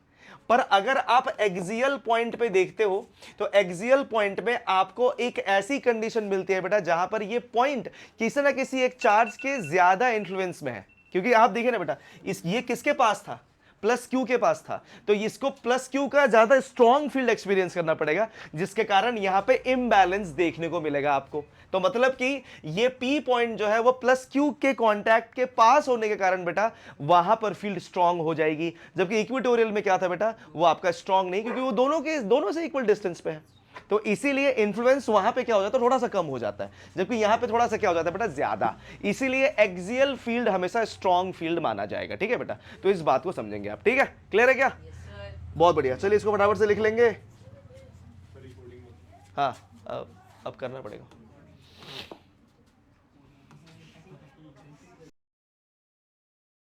पर अगर आप एक्सियल पॉइंट पे देखते हो तो एक्सियल पॉइंट में आपको एक ऐसी कंडीशन मिलती है बेटा जहां पर ये पॉइंट किसी ना किसी एक चार्ज के ज्यादा इन्फ्लुएंस में है। क्योंकि आप देखिए ना बेटा, ये किसके पास था, प्लस क्यू के पास था, तो इसको प्लस क्यू का ज्यादा स्ट्रॉन्ग फील्ड एक्सपीरियंस करना पड़ेगा, जिसके कारण यहां पे इम्बैलेंस देखने को मिलेगा आपको। तो मतलब कि ये पी पॉइंट जो है वो प्लस क्यू के कांटेक्ट के पास होने के कारण बेटा वहां पर फील्ड स्ट्रांग हो जाएगी, जबकि इक्वेटोरियल में क्या था बेटा, वो आपका स्ट्रांग नहीं, क्योंकि वो दोनों से इक्वल डिस्टेंस पे है। तो इसीलिए इन्फ्लुएंस वहां पे क्या हो जाता है, थोड़ा सा कम हो जाता है, जबकि यहां पे थोड़ा सा क्या हो जाता है बेटा, ज्यादा। इसीलिए एक्सियल फील्ड हमेशा स्ट्रांग फील्ड माना जाएगा, ठीक है बेटा। तो इस बात को समझेंगे आप, ठीक है, क्लियर है क्या? बहुत बढ़िया, चलिए इसको फटाफट से लिख लेंगे। हाँ अब करना पड़ेगा।